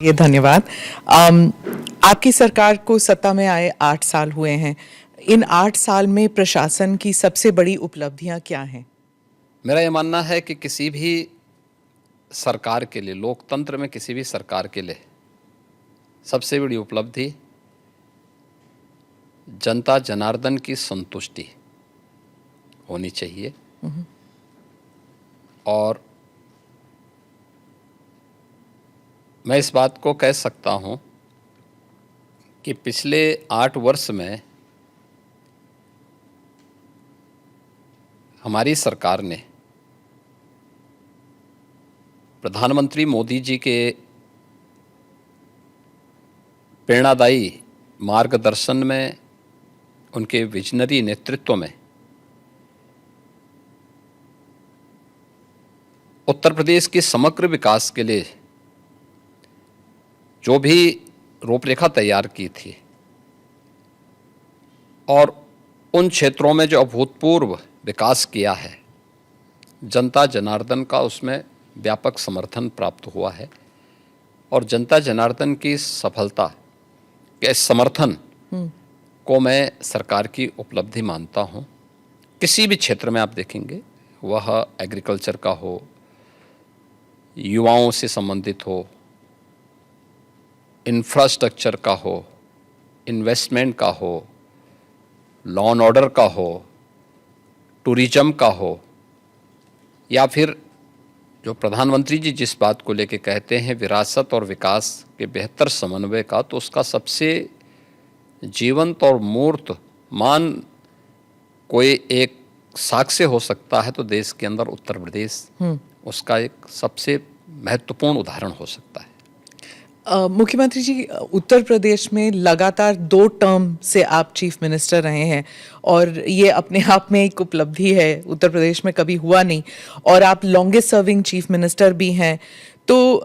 ये धन्यवाद। आपकी सरकार को सत्ता में आए 8 साल हुए हैं। इन 8 साल में प्रशासन की सबसे बड़ी उपलब्धियां क्या हैं? मेरा ये मानना है कि किसी भी सरकार के लिए, लोकतंत्र में किसी भी सरकार के लिए सबसे बड़ी उपलब्धि जनता जनार्दन की संतुष्टि होनी चाहिए। और मैं इस बात को कह सकता हूँ कि पिछले 8 वर्ष में हमारी सरकार ने प्रधानमंत्री मोदी जी के प्रेरणादायी मार्गदर्शन में, उनके विजनरी नेतृत्व में उत्तर प्रदेश के समग्र विकास के लिए जो भी रूपरेखा तैयार की थी और उन क्षेत्रों में जो अभूतपूर्व विकास किया है, जनता जनार्दन का उसमें व्यापक समर्थन प्राप्त हुआ है। और जनता जनार्दन की सफलता के समर्थन को मैं सरकार की उपलब्धि मानता हूँ। किसी भी क्षेत्र में आप देखेंगे, वह एग्रीकल्चर का हो, युवाओं से संबंधित हो, इंफ्रास्ट्रक्चर का हो, इन्वेस्टमेंट का हो, लॉ एंड ऑर्डर का हो, टूरिज्म का हो, या फिर जो प्रधानमंत्री जी जिस बात को लेके कहते हैं विरासत और विकास के बेहतर समन्वय का, तो उसका सबसे जीवंत और मूर्त मान कोई एक साक्ष्य हो सकता है तो देश के अंदर उत्तर प्रदेश उसका एक सबसे महत्वपूर्ण उदाहरण हो सकता है। मुख्यमंत्री जी, उत्तर प्रदेश में लगातार 2 टर्म से आप चीफ मिनिस्टर रहे हैं और ये अपने आप में एक उपलब्धि है, उत्तर प्रदेश में कभी हुआ नहीं। और आप लॉन्गेस्ट सर्विंग चीफ मिनिस्टर भी हैं। तो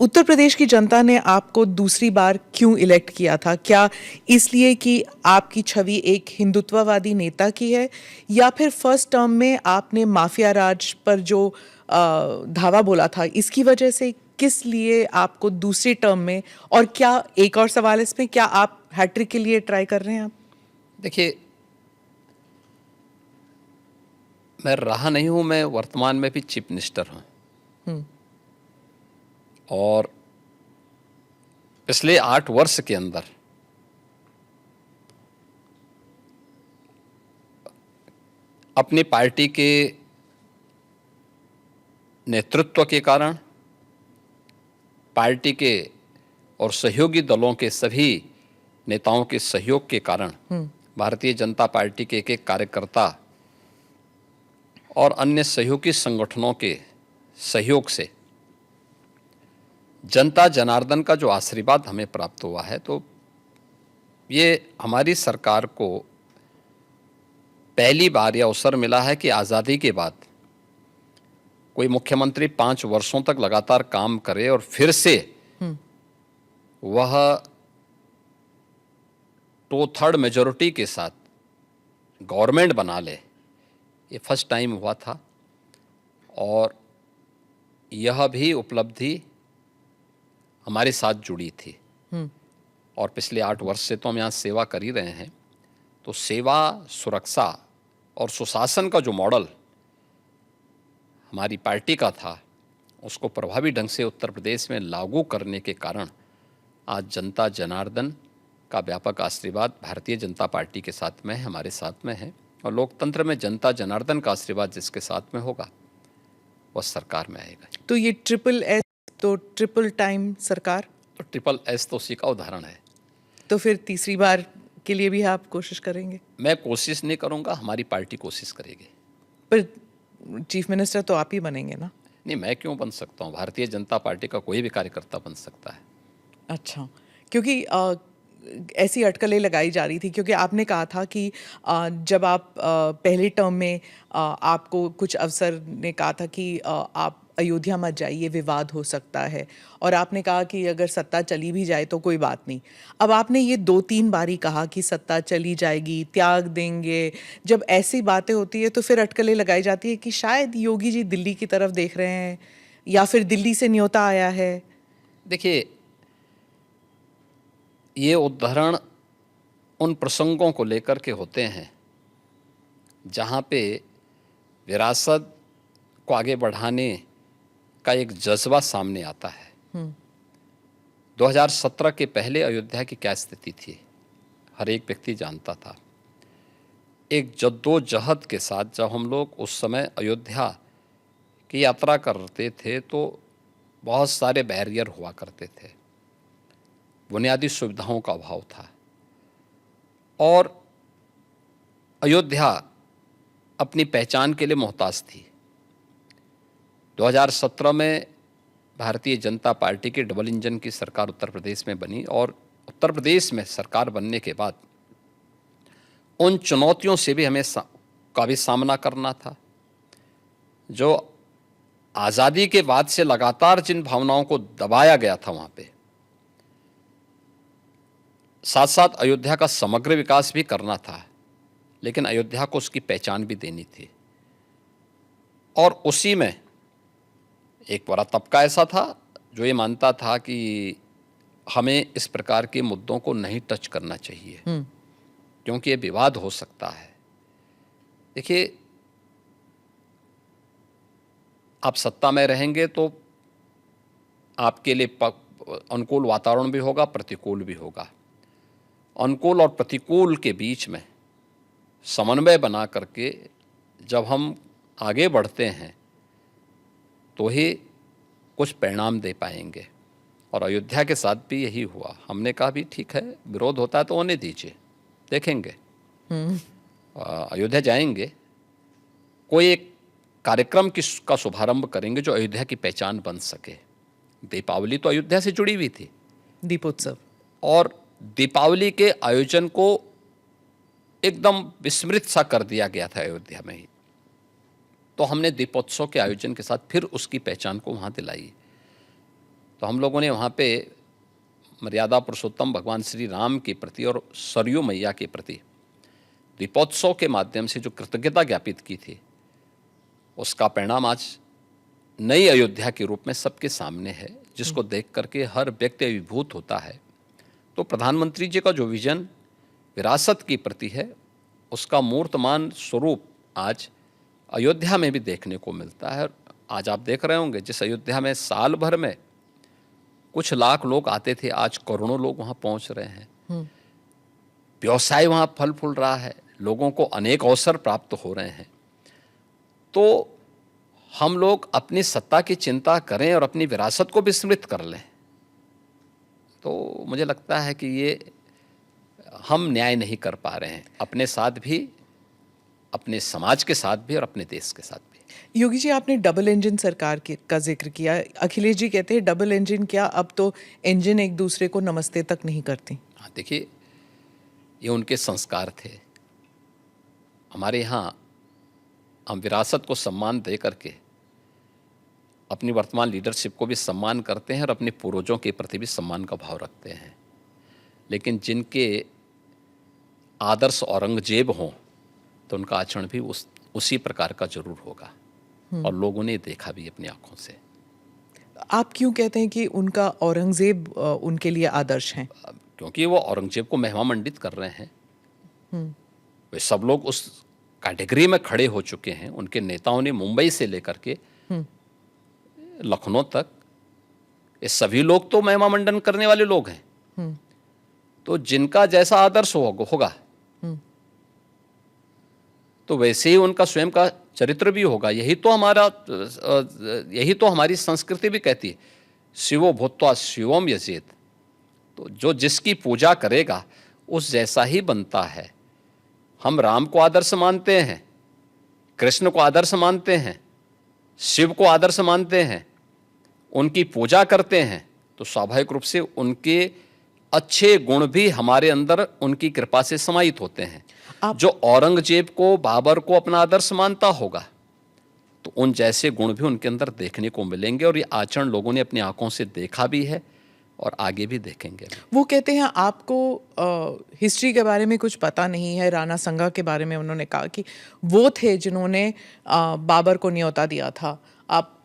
उत्तर प्रदेश की जनता ने आपको दूसरी बार क्यों इलेक्ट किया था? क्या इसलिए कि आपकी छवि एक हिंदुत्ववादी नेता की है, या फिर फर्स्ट टर्म में आपने माफिया राज पर जो धावा बोला था इसकी वजह से? किस लिए आपको दूसरी टर्म में? और क्या, एक और सवाल इसमें, क्या आप हैट्रिक के लिए ट्राई कर रहे हैं आप? देखिए, मैं रहा नहीं हूँ, मैं वर्तमान में भी चीफ मिनिस्टर हूँ। और पिछले 8 वर्ष के अंदर अपनी पार्टी के नेतृत्व के कारण, पार्टी के और सहयोगी दलों के सभी नेताओं के सहयोग के कारण, भारतीय जनता पार्टी के एक एक कार्यकर्ता और अन्य सहयोगी संगठनों के सहयोग से जनता जनार्दन का जो आशीर्वाद हमें प्राप्त हुआ है, तो ये हमारी सरकार को पहली बार यह अवसर मिला है कि आज़ादी के बाद कोई मुख्यमंत्री 5 वर्षों तक लगातार काम करे और फिर से वह 2/3 मेजॉरिटी के साथ गवर्नमेंट बना ले। ये फर्स्ट टाइम हुआ था और यह भी उपलब्धि हमारे साथ जुड़ी थी। और पिछले 8 वर्ष से तो हम यहाँ सेवा कर ही रहे हैं। तो सेवा, सुरक्षा और सुशासन का जो मॉडल हमारी पार्टी का था, उसको प्रभावी ढंग से उत्तर प्रदेश में लागू करने के कारण आज जनता जनार्दन का व्यापक आशीर्वाद भारतीय जनता पार्टी के साथ में है, हमारे साथ में है। और लोकतंत्र में जनता जनार्दन का आशीर्वाद जिसके साथ में होगा वह सरकार में आएगा। तो ये ट्रिपल एस, तो ट्रिपल टाइम सरकार, तो ट्रिपल एस तो उसी का उदाहरण है। तो फिर तीसरी बार के लिए भी आप कोशिश करेंगे? मैं कोशिश नहीं करूंगा, हमारी पार्टी कोशिश करेगी। पर चीफ मिनिस्टर तो आप ही बनेंगे ना? नहीं, मैं क्यों बन सकता हूँ? भारतीय जनता पार्टी का कोई भी कार्यकर्ता बन सकता है। अच्छा, क्योंकि ऐसी अटकलें लगाई जा रही थी, क्योंकि आपने कहा था कि जब आप पहले टर्म में आपको कुछ अफसर ने कहा था कि आप अयोध्या मत जाइए, विवाद हो सकता है, और आपने कहा कि अगर सत्ता चली भी जाए तो कोई बात नहीं। अब आपने ये 2-3 बारी कहा कि सत्ता चली जाएगी, त्याग देंगे। जब ऐसी बातें होती है तो फिर अटकलें लगाई जाती है कि शायद योगी जी दिल्ली की तरफ देख रहे हैं, या फिर दिल्ली से न्योता आया है। देखिए, ये उद्धरण उन प्रसंगों को लेकर के होते हैं जहाँ पे विरासत को आगे बढ़ाने का एक जज्बा सामने आता है। 2017 के पहले अयोध्या की क्या स्थिति थी, हर एक व्यक्ति जानता था। एक जद्दोजहद के साथ जब हम लोग उस समय अयोध्या की यात्रा करते थे तो बहुत सारे बैरियर हुआ करते थे, बुनियादी सुविधाओं का अभाव था और अयोध्या अपनी पहचान के लिए मोहताज थी। 2017 में भारतीय जनता पार्टी की डबल इंजन की सरकार उत्तर प्रदेश में बनी और उत्तर प्रदेश में सरकार बनने के बाद उन चुनौतियों से भी हमें का भी सामना करना था जो आज़ादी के बाद से लगातार जिन भावनाओं को दबाया गया था वहाँ पे। साथ साथ अयोध्या का समग्र विकास भी करना था, लेकिन अयोध्या को उसकी पहचान भी देनी थी। और उसी में एक बड़ा तबका ऐसा था जो ये मानता था कि हमें इस प्रकार के मुद्दों को नहीं टच करना चाहिए क्योंकि ये विवाद हो सकता है। देखिए, आप सत्ता में रहेंगे तो आपके लिए अनुकूल वातावरण भी होगा, प्रतिकूल भी होगा। अनुकूल और प्रतिकूल के बीच में समन्वय बना करके जब हम आगे बढ़ते हैं तो ही कुछ परिणाम दे पाएंगे। और अयोध्या के साथ भी यही हुआ। हमने कहा भी ठीक है, विरोध होता है तो होने दीजिए, देखेंगे। अयोध्या जाएंगे, कोई एक कार्यक्रम का शुभारंभ करेंगे जो अयोध्या की पहचान बन सके। दीपावली तो अयोध्या से जुड़ी हुई थी, दीपोत्सव, और दीपावली के आयोजन को एकदम विस्मृत सा कर दिया गया था अयोध्या में ही। तो हमने दीपोत्सव के आयोजन के साथ फिर उसकी पहचान को वहाँ दिलाई। तो हम लोगों ने वहाँ पे मर्यादा पुरुषोत्तम भगवान श्री राम के प्रति और सरयू मैया के प्रति दीपोत्सव के माध्यम से जो कृतज्ञता ज्ञापित की थी, उसका परिणाम आज नई अयोध्या के रूप में सबके सामने है, जिसको देख करके हर व्यक्ति अभिभूत होता है। तो प्रधानमंत्री जी का जो विजन विरासत के प्रति है, उसका मूर्तमान स्वरूप आज अयोध्या में भी देखने को मिलता है। आज आप देख रहे होंगे, जिस अयोध्या में साल भर में कुछ लाख लोग आते थे, आज करोड़ों लोग वहाँ पहुँच रहे हैं। व्यवसाय वहाँ फल फूल रहा है, लोगों को अनेक अवसर प्राप्त हो रहे हैं। तो हम लोग अपनी सत्ता की चिंता करें और अपनी विरासत को विस्मृत कर लें, तो मुझे लगता है कि ये हम न्याय नहीं कर पा रहे हैं, अपने साथ भी, अपने समाज के साथ भी और अपने देश के साथ भी। योगी जी, आपने डबल इंजन सरकार का जिक्र किया। अखिलेश जी कहते हैं डबल इंजन क्या, अब तो इंजन एक दूसरे को नमस्ते तक नहीं करती। हाँ, देखिए, ये उनके संस्कार थे। हमारे यहाँ हम विरासत को सम्मान दे करके अपनी वर्तमान लीडरशिप को भी सम्मान करते हैं और अपने पूर्वजों के प्रति भी सम्मान का भाव रखते हैं। लेकिन जिनके आदर्श औरंगजेब हों तो उनका आचरण भी उसी प्रकार का जरूर होगा, और लोगों ने देखा भी अपनी आंखों से। आप क्यों कहते हैं कि उनका औरंगजेब उनके लिए आदर्श हैं? क्योंकि वो औरंगजेब को महिमा मंडित कर रहे हैं। वे सब लोग उस कैटेगरी में खड़े हो चुके हैं। उनके नेताओं ने मुंबई से लेकर के लखनऊ तक, ये सभी लोग तो महिमा मंडन करने वाले लोग हैं। तो जिनका जैसा आदर्श होगा तो वैसे ही उनका स्वयं का चरित्र भी होगा। यही तो हमारी संस्कृति भी कहती है, शिवो भूत्वा शिवम यजेत। तो जो जिसकी पूजा करेगा उस जैसा ही बनता है। हम राम को आदर्श मानते हैं, कृष्ण को आदर्श मानते हैं, शिव को आदर्श मानते हैं, उनकी पूजा करते हैं, तो स्वाभाविक रूप से उनके अच्छे गुण भी हमारे अंदर उनकी कृपा से समाहित होते हैं। जो औरंगजेब को, बाबर को अपना आदर्श मानता होगा तो उन जैसे गुण भी उनके अंदर देखने को मिलेंगे, और ये आचरण लोगों ने अपनी आंखों से देखा भी है और आगे भी देखेंगे। वो कहते हैं आपको हिस्ट्री के बारे में कुछ पता नहीं है। राणा संगा के बारे में उन्होंने कहा कि वो थे जिन्होंने बाबर को न्योता दिया था। आप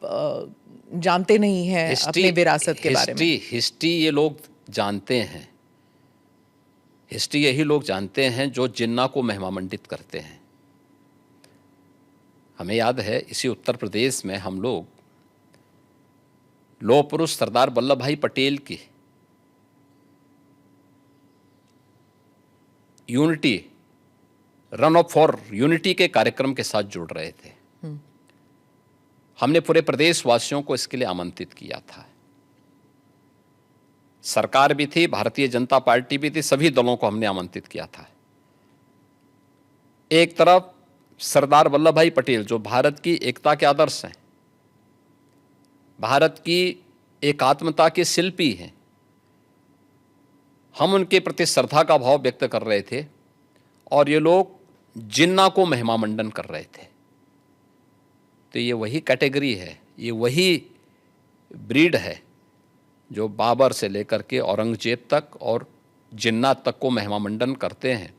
जानते नहीं हैं अपने विरासत के बारे में। हिस्ट्री ये लोग जानते हैं। हिस्ट्री यही लोग जानते हैं जो जिन्ना को महिमामंडित करते हैं। हमें याद है इसी उत्तर प्रदेश में हम लोग लौह पुरुष सरदार वल्लभ भाई पटेल की unity run up for unity के कार्यक्रम के साथ जुड़ रहे थे। हमने पूरे प्रदेशवासियों को इसके लिए आमंत्रित किया था। सरकार भी थी, भारतीय जनता पार्टी भी थी, सभी दलों को हमने आमंत्रित किया था। एक तरफ सरदार वल्लभ भाई पटेल जो भारत की एकता के आदर्श हैं, भारत की एकात्मता के शिल्पी हैं, हम उनके प्रति श्रद्धा का भाव व्यक्त कर रहे थे और ये लोग जिन्ना को महिमामंडन कर रहे थे। तो ये वही कैटेगरी है, ये वही ब्रीड है जो बाबर से लेकर के औरंगजेब तक और जिन्ना तक को महिमामंडन करते हैं।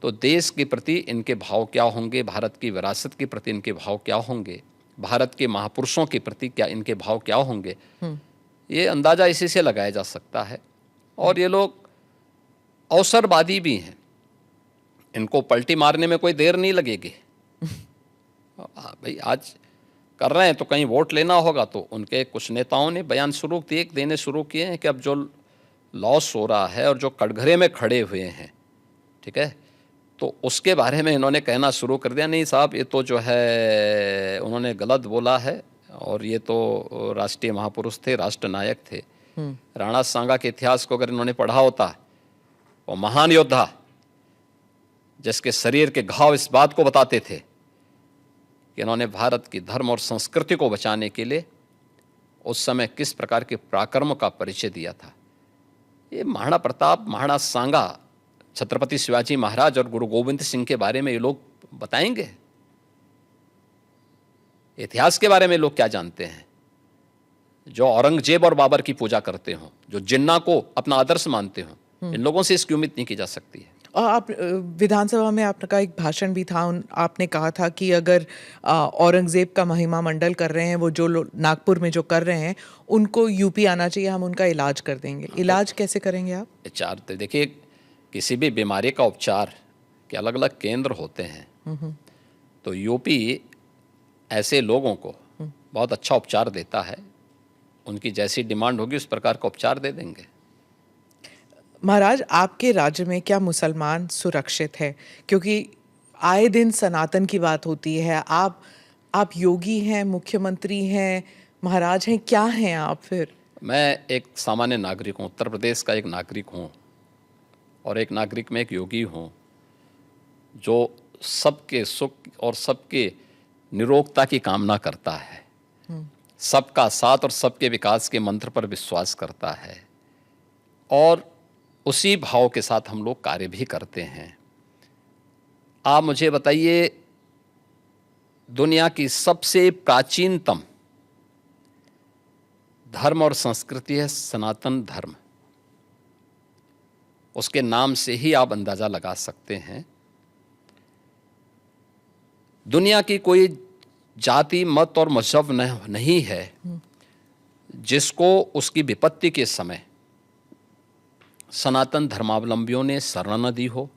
तो देश के प्रति इनके भाव क्या होंगे, भारत की विरासत के प्रति इनके भाव क्या होंगे, भारत के महापुरुषों के प्रति क्या इनके भाव क्या होंगे, ये अंदाज़ा इसी से लगाया जा सकता है। और ये लोग अवसरवादी भी हैं, इनको पलटी मारने में कोई देर नहीं लगेगी। भाई आज कर रहे हैं तो कहीं वोट लेना होगा, तो उनके कुछ नेताओं ने बयान देने शुरू किए हैं कि अब जो लॉस हो रहा है और जो कटघरे में खड़े हुए हैं, ठीक है, तो उसके बारे में इन्होंने कहना शुरू कर दिया, नहीं साहब ये तो जो है उन्होंने गलत बोला है और ये तो राष्ट्रीय महापुरुष थे, राष्ट्र नायक थे। राणा सांगा के इतिहास को अगर इन्होंने पढ़ा होता, वो महान योद्धा जिसके शरीर के घाव इस बात को बताते थे कि इन्होंने भारत की धर्म और संस्कृति को बचाने के लिए उस समय किस प्रकार के पराक्रम का परिचय दिया था। ये महाराणा प्रताप, महाराणा सांगा, छत्रपति शिवाजी महाराज और गुरु गोविंद सिंह के बारे में ये लोग बताएंगे। इतिहास के बारे में लोग क्या जानते हैं? जो औरंगजेब और बाबर की पूजा करते हो, जो जिन्ना को अपना आदर्श मानते हो, इन लोगों से इसकी उम्मीद नहीं की जा सकती है। और आप विधानसभा में आपका एक भाषण भी था, आपने कहा था कि अगर औरंगजेब का महिमा मंडल कर रहे हैं, वो जो नागपुर में जो कर रहे हैं, उनको यूपी आना चाहिए, हम उनका इलाज कर देंगे। इलाज कैसे करेंगे आप? उपचार तो देखिए, किसी भी बीमारी का उपचार के अलग अलग केंद्र होते हैं। तो यूपी ऐसे लोगों को बहुत अच्छा उपचार देता है, उनकी जैसी डिमांड होगी उस प्रकार का उपचार दे देंगे। महाराज, आपके राज्य में क्या मुसलमान सुरक्षित है? क्योंकि आए दिन सनातन की बात होती है। आप योगी हैं, मुख्यमंत्री हैं, महाराज हैं, क्या हैं आप फिर? मैं एक सामान्य नागरिक हूँ, उत्तर प्रदेश का एक नागरिक हूँ और एक नागरिक में एक योगी हूँ जो सबके सुख और सबके निरोगता की कामना करता है, सबका साथ और सबके विकास के मंत्र पर विश्वास करता है और उसी भाव के साथ हम लोग कार्य भी करते हैं। आप मुझे बताइए, दुनिया की सबसे प्राचीनतम धर्म और संस्कृति है सनातन धर्म। उसके नाम से ही आप अंदाजा लगा सकते हैं दुनिया की कोई जाति, मत और मजहब नहीं है जिसको उसकी विपत्ति के समय सनातन धर्मावलंबियों ने शरण न दी हो,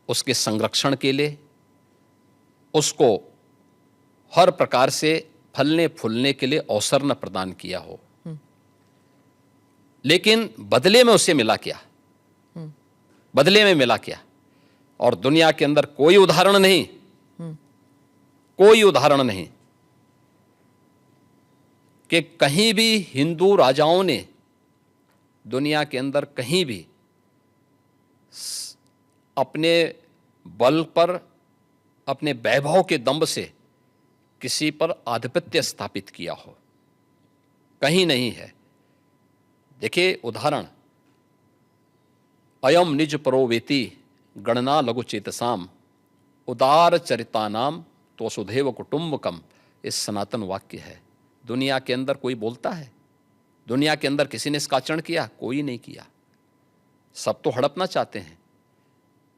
उसके संरक्षण के लिए उसको हर प्रकार से फलने फूलने के लिए अवसर न प्रदान किया हो। लेकिन बदले में उसे मिला क्या? बदले में मिला क्या? और दुनिया के अंदर कोई उदाहरण नहीं, कोई उदाहरण नहीं कि कहीं भी हिंदू राजाओं ने दुनिया के अंदर कहीं भी अपने बल पर, अपने वैभव के दंभ से किसी पर आधिपत्य स्थापित किया हो, कहीं नहीं है। देखिए उदाहरण, अयम निज परोवेति गणना लघु चेतसाम उदार चरितानाम तो वसुधैव कुटुंबकम, इस सनातन वाक्य है। दुनिया के अंदर कोई बोलता है? दुनिया के अंदर किसी ने इसका आचरण किया? कोई नहीं किया। सब तो हड़पना चाहते हैं।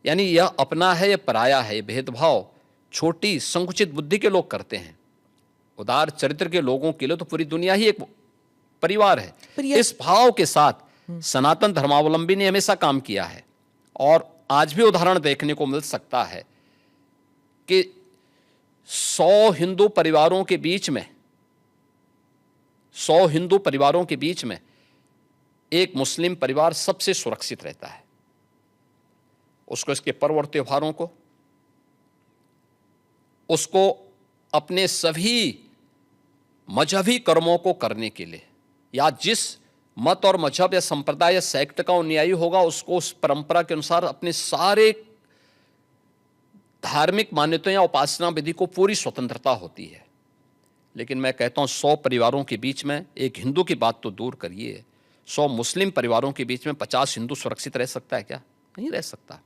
यानी यह अपना है, यह पराया है, यह भेदभाव छोटी संकुचित बुद्धि के लोग करते हैं। उदार चरित्र के लोगों के लिए तो पूरी दुनिया ही एक परिवार है। पर ये- इस भाव के साथ सनातन धर्मावलंबी ने हमेशा काम किया है और आज भी उदाहरण देखने को मिल सकता है कि 100 हिंदू परिवारों के बीच में 100 हिंदू परिवारों के बीच में एक मुस्लिम परिवार सबसे सुरक्षित रहता है। उसको इसके पर्व और त्योहारों को, उसको अपने सभी मजहबी कर्मों को करने के लिए, या जिस मत और मजहब या संप्रदाय या सेक्ट का अनुयायी होगा उसको उस परंपरा के अनुसार अपने सारे धार्मिक मान्यताओं या उपासना विधि को पूरी स्वतंत्रता होती है। लेकिन मैं कहता हूं 100 परिवारों के बीच में, एक हिंदू की बात तो दूर करिए, 100 मुस्लिम परिवारों के बीच में 50 हिंदू सुरक्षित रह सकता है क्या? नहीं रह सकता।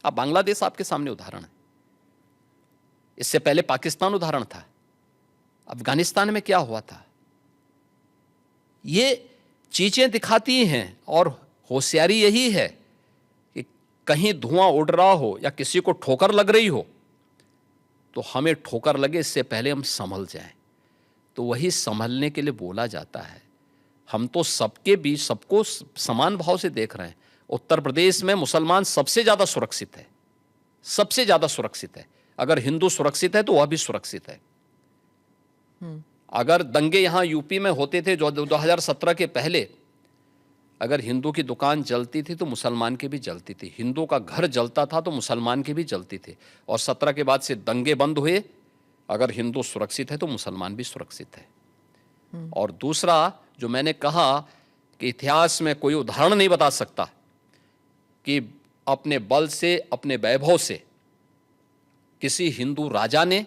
अब बांग्लादेश आपके सामने उदाहरण है, इससे पहले पाकिस्तान उदाहरण था, अफगानिस्तान में क्या हुआ था। ये चीजें दिखाती हैं और होशियारी यही है कि कहीं धुआं उड़ रहा हो या किसी को ठोकर लग रही हो तो हमें ठोकर लगे इससे पहले हम संभल जाएं। तो वही संभलने के लिए बोला जाता है। हम तो सबके बीच सबको समान भाव से देख रहे हैं। उत्तर प्रदेश में मुसलमान सबसे ज्यादा सुरक्षित है, सबसे ज्यादा सुरक्षित है। अगर हिंदू सुरक्षित है तो वह भी सुरक्षित है। अगर दंगे यहां यूपी में होते थे जो 2017 के पहले, अगर हिंदू की दुकान जलती थी तो मुसलमान की भी जलती थी, हिंदू का घर जलता था तो मुसलमान की भी जलती थी। और 17 के बाद से दंगे बंद हुए। अगर हिंदू सुरक्षित है तो मुसलमान भी सुरक्षित है। और दूसरा जो मैंने कहा कि इतिहास में कोई उदाहरण नहीं बता सकता कि अपने बल से, अपने वैभव से किसी हिंदू राजा ने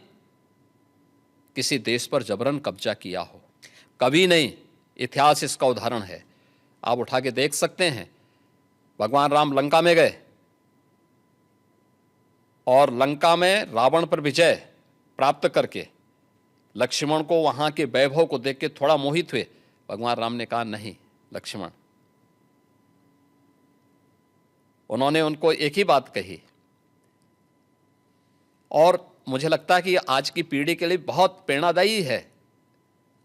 किसी देश पर जबरन कब्जा किया हो, कभी नहीं। इतिहास इसका उदाहरण है, आप उठा के देख सकते हैं। भगवान राम लंका में गए और लंका में रावण पर विजय प्राप्त करके लक्ष्मण को वहां के वैभव को देख के थोड़ा मोहित हुए। भगवान राम ने कहा नहीं लक्ष्मण, उन्होंने उनको एक ही बात कही और मुझे लगता है कि आज की पीढ़ी के लिए बहुत प्रेरणादायी है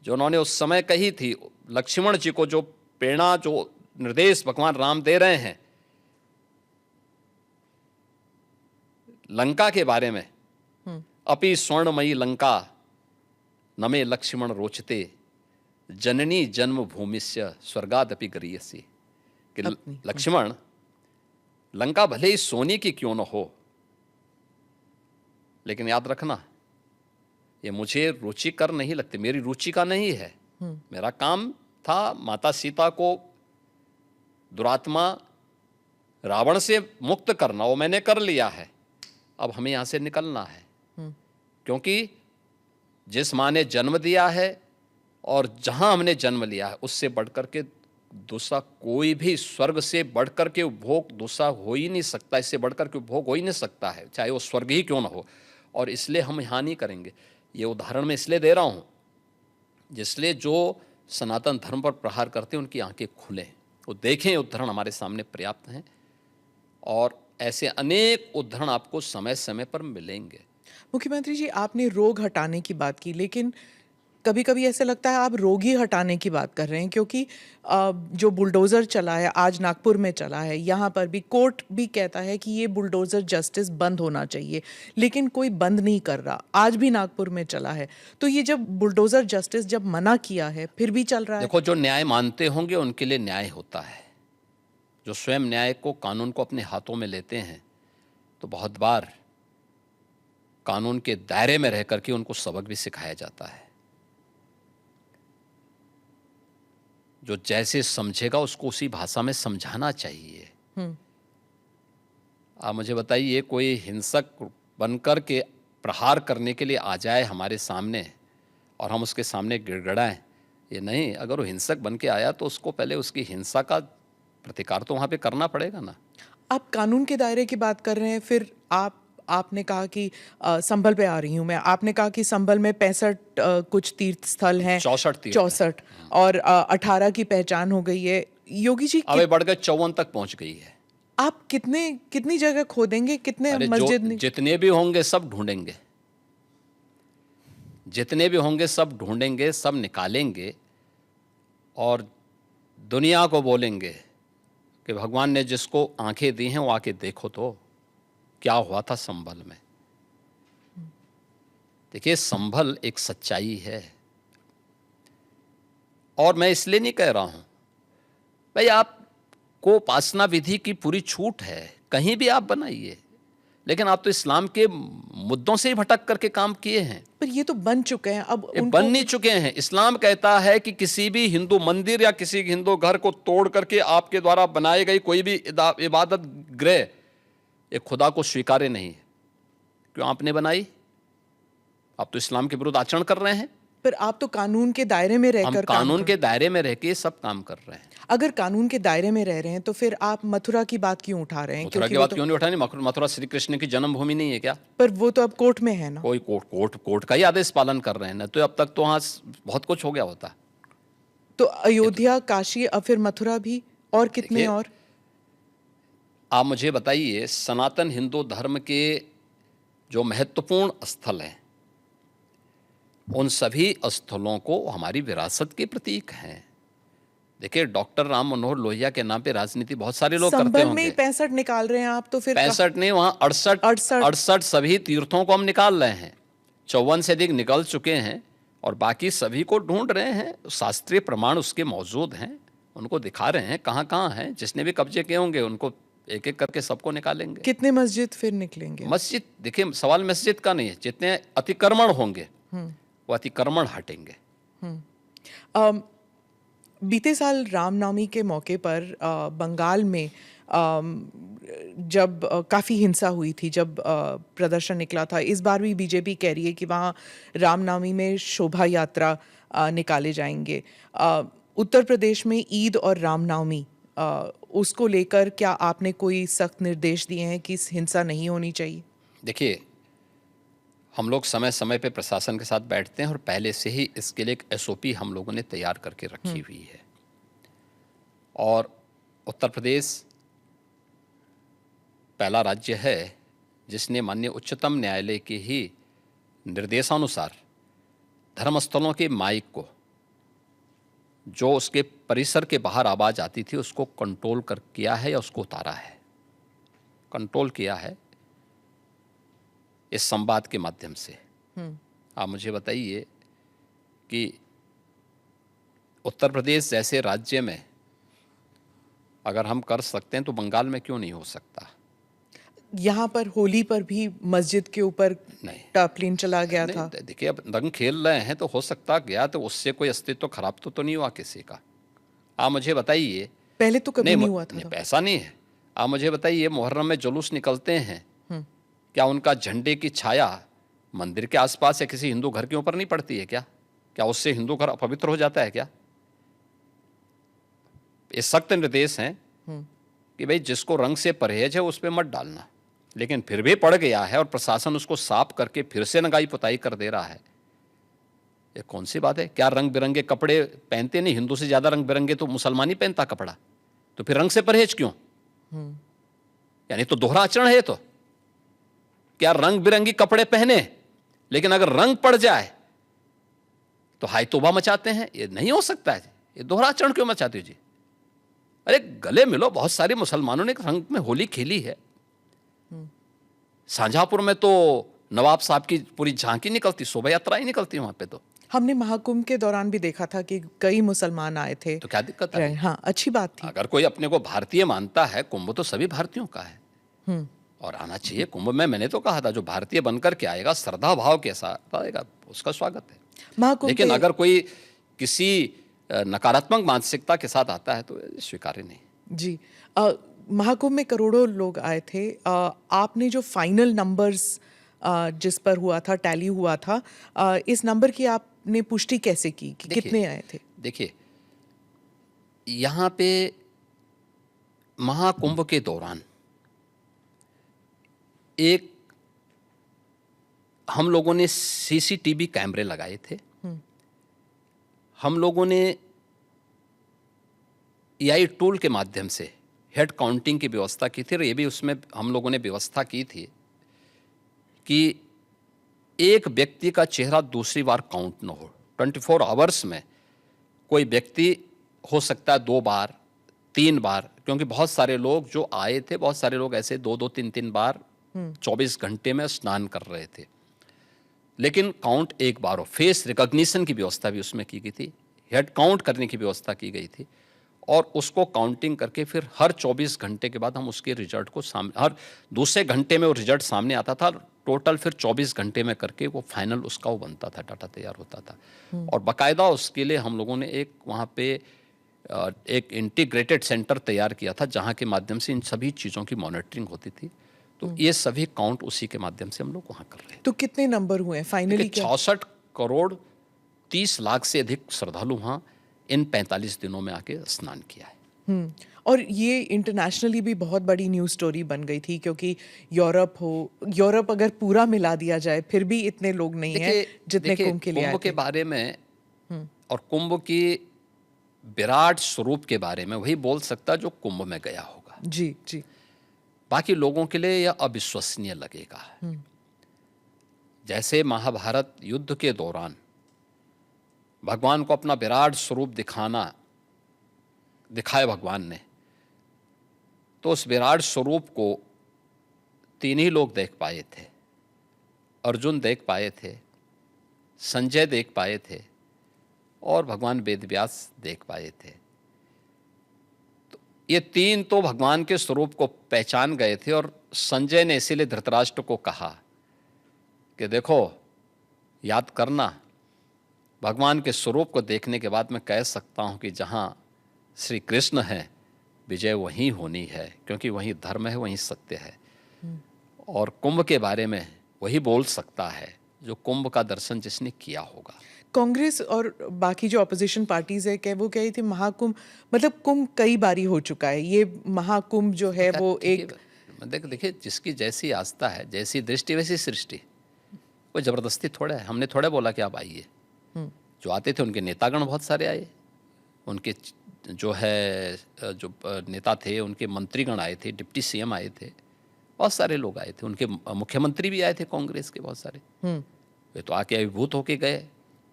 जो उन्होंने उस समय कही थी। लक्ष्मण जी को जो प्रेरणा, जो निर्देश भगवान राम दे रहे हैं लंका के बारे में, अपि स्वर्णमयी लंका नमे लक्ष्मण रोचते जननी जन्म भूमिस्य स्वर्गादपि गरीयसी, कि लक्ष्मण लंका भले ही सोने की क्यों न हो, लेकिन याद रखना ये मुझे रुचिकर नहीं लगती, मेरी रुचि का नहीं है। मेरा काम था माता सीता को दुरात्मा रावण से मुक्त करना, वो मैंने कर लिया है। अब हमें यहां से निकलना है, क्योंकि जिस माँ ने जन्म दिया है और जहां हमने जन्म लिया है उससे बढ़कर के दूसरा कोई भी, स्वर्ग से बढ़कर के उपभोग दूसरा हो ही नहीं सकता, इससे बढ़कर के उपभोग हो ही नहीं सकता है, चाहे वो स्वर्ग ही क्यों ना हो। और इसलिए हम यहाँ नहीं करेंगे। ये उदाहरण मैं इसलिए दे रहा हूँ जिसलिए जो सनातन धर्म पर प्रहार करते हैं उनकी आंखें खुलें, वो देखें। उदाहरण हमारे सामने पर्याप्त हैं और ऐसे अनेक उदाहरण आपको समय समय पर मिलेंगे। मुख्यमंत्री जी, आपने रोग हटाने की बात की, लेकिन कभी कभी ऐसे लगता है आप रोग ही हटाने की बात कर रहे हैं, क्योंकि जो बुलडोज़र चला है, आज नागपुर में चला है, यहाँ पर भी कोर्ट भी कहता है कि ये बुलडोज़र जस्टिस बंद होना चाहिए, लेकिन कोई बंद नहीं कर रहा। आज भी नागपुर में चला है, तो ये जब बुलडोज़र जस्टिस जब मना किया है फिर भी चल रहा है। देखो, जो न्याय मानते होंगे उनके लिए न्याय होता है। जो स्वयं न्याय को, कानून को अपने हाथों में लेते हैं तो बहुत बार कानून के दायरे में रह करके उनको सबक भी सिखाया जाता है। जो जैसे समझेगा उसको उसी भाषा में समझाना चाहिए। आप मुझे बताइए, कोई हिंसक बनकर के प्रहार करने के लिए आ जाए हमारे सामने और हम उसके सामने गिड़गिड़ाएं, ये नहीं। अगर वो हिंसक बन के आया तो उसको पहले उसकी हिंसा का प्रतिकार तो वहाँ पे करना पड़ेगा ना। आप कानून के दायरे की बात कर रहे हैं, फिर आपने कहा कि संभल पे आ रही हूँ मैं, आपने कहा कि संभल में 65 कुछ तीर्थ स्थल हैं, 64 और 18 की पहचान हो गई है। योगी जी अब बढ़ गए 54 तक पहुंच गई है। आप कितनी जगह खोदेंगे, कितने मस्जिद जितने भी होंगे सब ढूंढेंगे। जितने भी होंगे सब ढूंढेंगे, सब निकालेंगे और दुनिया को बोलेंगे कि भगवान ने जिसको आंखें दी हैं वो आके देखो तो क्या हुआ था संभल में। देखिए, संभल एक सच्चाई है और मैं इसलिए नहीं कह रहा हूं भाई आपको उपासना विधि की पूरी छूट है, कहीं भी आप बनाइए, लेकिन आप तो इस्लाम के मुद्दों से ही भटक करके काम किए हैं। पर ये तो बन चुके हैं अब ये उनको। बन नहीं चुके हैं। इस्लाम कहता है कि किसी भी हिंदू मंदिर या किसी हिंदू घर को तोड़ करके आपके द्वारा बनाई गई कोई भी इबादत गृह ये खुदा को स्वीकार्य नहीं है। क्यों आपने बनाई? आप तो इस्लाम के विरुद्ध आचरण कर रहे हैं। पर आप तो कानून के दायरे में हम रहकर कानून के दायरे में रह के सब काम कर रहे हैं। अगर कानून के दायरे में रह रहे हैं तो फिर आप मथुरा की बात क्यों उठा रहे हैं? मथुरा की वो बात तो, क्यों नहीं उठानी? मथुरा श्री कृष्ण की जन्मभूमि नहीं है क्या? पर वो तो अब कोर्ट में है ना। कोई कोर्ट का ही आदेश पालन कर रहे हैं ना, तो अब तक तो वहां बहुत कुछ हो गया होता। तो अयोध्या, काशी, अब फिर मथुरा भी, और कितने देखिए, और? आप मुझे बताइए, सनातन हिंदू धर्म के जो महत्वपूर्ण स्थल हैं उन सभी स्थलों को हमारी विरासत के प्रतीक हैं। देखिए, डॉक्टर राम मनोहर लोहिया के नाम पे राजनीति बहुत सारे लोग करते संभल में होंगे। ही 65 निकाल रहे हैं आप, तो फिर 65 नहीं, वहां 68 सभी तीर्थों को हम निकाल रहे हैं। 54 से अधिक निकल चुके हैं और बाकी सभी को ढूंढ रहे हैं। शास्त्रीय प्रमाण उसके मौजूद हैं, उनको दिखा रहे हैं कहाँ कहाँ हैं। जिसने भी कब्जे किए होंगे उनको एक एक करके सबको निकालेंगे। कितने मस्जिद फिर निकलेंगे? मस्जिद, देखिए, सवाल मस्जिद का नहीं है, जितने अतिक्रमण होंगे वो अतिक्रमण हटेंगे। बीते साल रामनवमी के मौके पर बंगाल में जब काफ़ी हिंसा हुई थी, जब प्रदर्शन निकला था, इस बार भी बीजेपी कह रही है कि वहाँ रामनवमी में शोभा यात्रा निकाले जाएंगे। उत्तर प्रदेश में ईद और रामनवमी उसको लेकर क्या आपने कोई सख्त निर्देश दिए हैं कि हिंसा नहीं होनी चाहिए? देखिए, हम लोग समय समय पे प्रशासन के साथ बैठते हैं और पहले से ही इसके लिए एक एसओपी हम लोगों ने तैयार करके रखी हुई है। और उत्तर प्रदेश पहला राज्य है जिसने माननीय उच्चतम न्यायालय के ही निर्देशानुसार धर्मस्थलों के माइक को, जो उसके परिसर के बाहर आवाज़ आती थी, उसको कंट्रोल कर किया है या उसको उतारा है, कंट्रोल किया है इस संवाद के माध्यम से। आप मुझे बताइए कि उत्तर प्रदेश जैसे राज्य में अगर हम कर सकते हैं तो बंगाल में क्यों नहीं हो सकता? यहाँ पर होली पर भी मस्जिद के ऊपर नहीं, टार्पलिन चला गया था। देखिए, अब रंग खेल रहे हैं तो हो सकता गया, तो उससे कोई अस्तित्व खराब तो नहीं हुआ किसी का। आप मुझे बताइए, पहले तो कभी नहीं हुआ था। ऐसा नहीं है। आप मुझे बताइए, मुहर्रम में जुलूस निकलते हैं, क्या उनका झंडे की छाया मंदिर के आसपास या किसी हिंदू घर के ऊपर नहीं पड़ती है क्या? क्या उससे हिंदू घर अपवित्र हो जाता है क्या? ये सख्त निर्देश हैं कि भाई जिसको रंग से परहेज है उस पर मत डालना, लेकिन फिर भी पड़ गया है और प्रशासन उसको साफ करके फिर से नगाई पुताई कर दे रहा है। ये कौन सी बात है? क्या रंग बिरंगे कपड़े पहनते नहीं? हिंदू से ज्यादा रंग बिरंगे तो मुसलमान ही पहनता कपड़ा, तो फिर रंग से परहेज क्यों? यानी तो दोहरा आचरण है। तो क्या रंग बिरंगी कपड़े पहने, लेकिन अगर रंग पड़ जाए तो हाय तौबा मचाते हैं? ये नहीं हो सकता है। ये दोहरा आचरण क्यों मचाते हो जी? अरे गले मिलो। बहुत सारे मुसलमानों ने रंग में होली खेली है। शाहजहांपुर में तो नवाब साहब की पूरी झांकी निकलती, शोभा यात्रा ही निकलती वहां पे। तो हमने महाकुंभ के दौरान भी देखा था कि कई मुसलमान आए थे। तो क्या दिक्कत है? हाँ, अच्छी बात थी। अगर कोई अपने को भारतीय मानता है, कुंभ तो सभी भारतीयों का है और आना चाहिए कुंभ में। मैंने तो कहा था जो भारतीय बनकर के आएगा, श्रद्धा भाव के साथ आएगा, उसका स्वागत है। महाकुंभ लेकिन अगर कोई किसी नकारात्मक मानसिकता के साथ आता है तो स्वीकार्य नहीं। जी, महाकुंभ में करोड़ों लोग आए थे। आपने जो फाइनल नंबर्स जिस पर हुआ था, टैली हुआ था, इस नंबर की आपने पुष्टि कैसे की कि कितने आए थे? देखिए, यहाँ पे महाकुंभ के दौरान एक हम लोगों ने सीसीटीवी कैमरे लगाए थे। हम लोगों ने एआई टूल के माध्यम से हेड काउंटिंग की व्यवस्था की थी और ये भी उसमें हम लोगों ने व्यवस्था की थी कि एक व्यक्ति का चेहरा दूसरी बार काउंट न हो। 24 आवर्स में कोई व्यक्ति हो सकता है 2 बार 3 बार, क्योंकि बहुत सारे लोग जो आए थे, बहुत सारे लोग ऐसे 2-2 3-3 बार 24 घंटे में स्नान कर रहे थे, लेकिन काउंट एक बार हो। फेस रिकॉग्निशन की व्यवस्था भी उसमें की गई थी, हेड काउंट करने की व्यवस्था की गई थी, और उसको काउंटिंग करके फिर हर 24 घंटे के बाद हम उसके रिजल्ट को सामने, हर दूसरे घंटे में वो रिजल्ट सामने आता था। टोटल फिर 24 घंटे में करके वो फाइनल उसका वो बनता था, डाटा तैयार होता था। और बाकायदा उसके लिए हम लोगों ने एक वहाँ पे एक इंटीग्रेटेड सेंटर तैयार किया था, जहाँ के माध्यम से इन सभी चीज़ों की मॉनिटरिंग होती थी। तो ये सभी काउंट उसी के माध्यम से हम लोग वहाँ कर रहे हैं। तो कितने नंबर हुए फाइनली? 66 करोड़ 30 लाख से अधिक श्रद्धालु वहाँ इन 45 दिनों में आके स्नान किया है। और ये इंटरनेशनली भी बहुत बड़ी न्यूज़ स्टोरी बन गई थी, क्योंकि यूरोप अगर पूरा मिला दिया जाए फिर भी इतने लोग नहीं हैं जितने कुंभ के लिए आए कुंभ के थे। बारे में और कुंभ की विराट स्वरूप के बारे में वही बोल सकता जो कुंभ में गया होगा। जी जी। बाकी लोगों के लिए यह अविश्वसनीय लगेगा। जैसे महाभारत युद्ध के दौरान भगवान को अपना विराट स्वरूप दिखाया भगवान ने, तो उस विराट स्वरूप को 3 ही लोग देख पाए थे। अर्जुन देख पाए थे, संजय देख पाए थे, और भगवान वेदव्यास देख पाए थे। तो ये 3 तो भगवान के स्वरूप को पहचान गए थे, और संजय ने इसीलिए धृतराष्ट्र को कहा कि देखो, याद करना, भगवान के स्वरूप को देखने के बाद मैं कह सकता हूँ कि जहाँ श्री कृष्ण है, विजय वहीं होनी है, क्योंकि वहीं धर्म है, वहीं सत्य है। और कुंभ के बारे में वही बोल सकता है जो कुंभ का दर्शन जिसने किया होगा। कांग्रेस और बाकी जो अपोजिशन पार्टीज है, क्या वो कह रही थी महाकुंभ, मतलब कुंभ कई बारी हो चुका है, ये महाकुंभ जो है वो एक देखिए, जिसकी जैसी आस्था है, जैसी दृष्टि वैसी सृष्टि। कोई जबरदस्ती थोड़ा है, हमने थोड़ा बोला कि आप आइए। जो आते थे उनके नेतागण बहुत सारे आए, उनके जो नेता थे, उनके मंत्रीगण आए थे, डिप्टी सीएम आए थे, बहुत सारे लोग आए थे, उनके मुख्यमंत्री भी आए थे कांग्रेस के बहुत सारे। वे तो आके अभिभूत होके गए।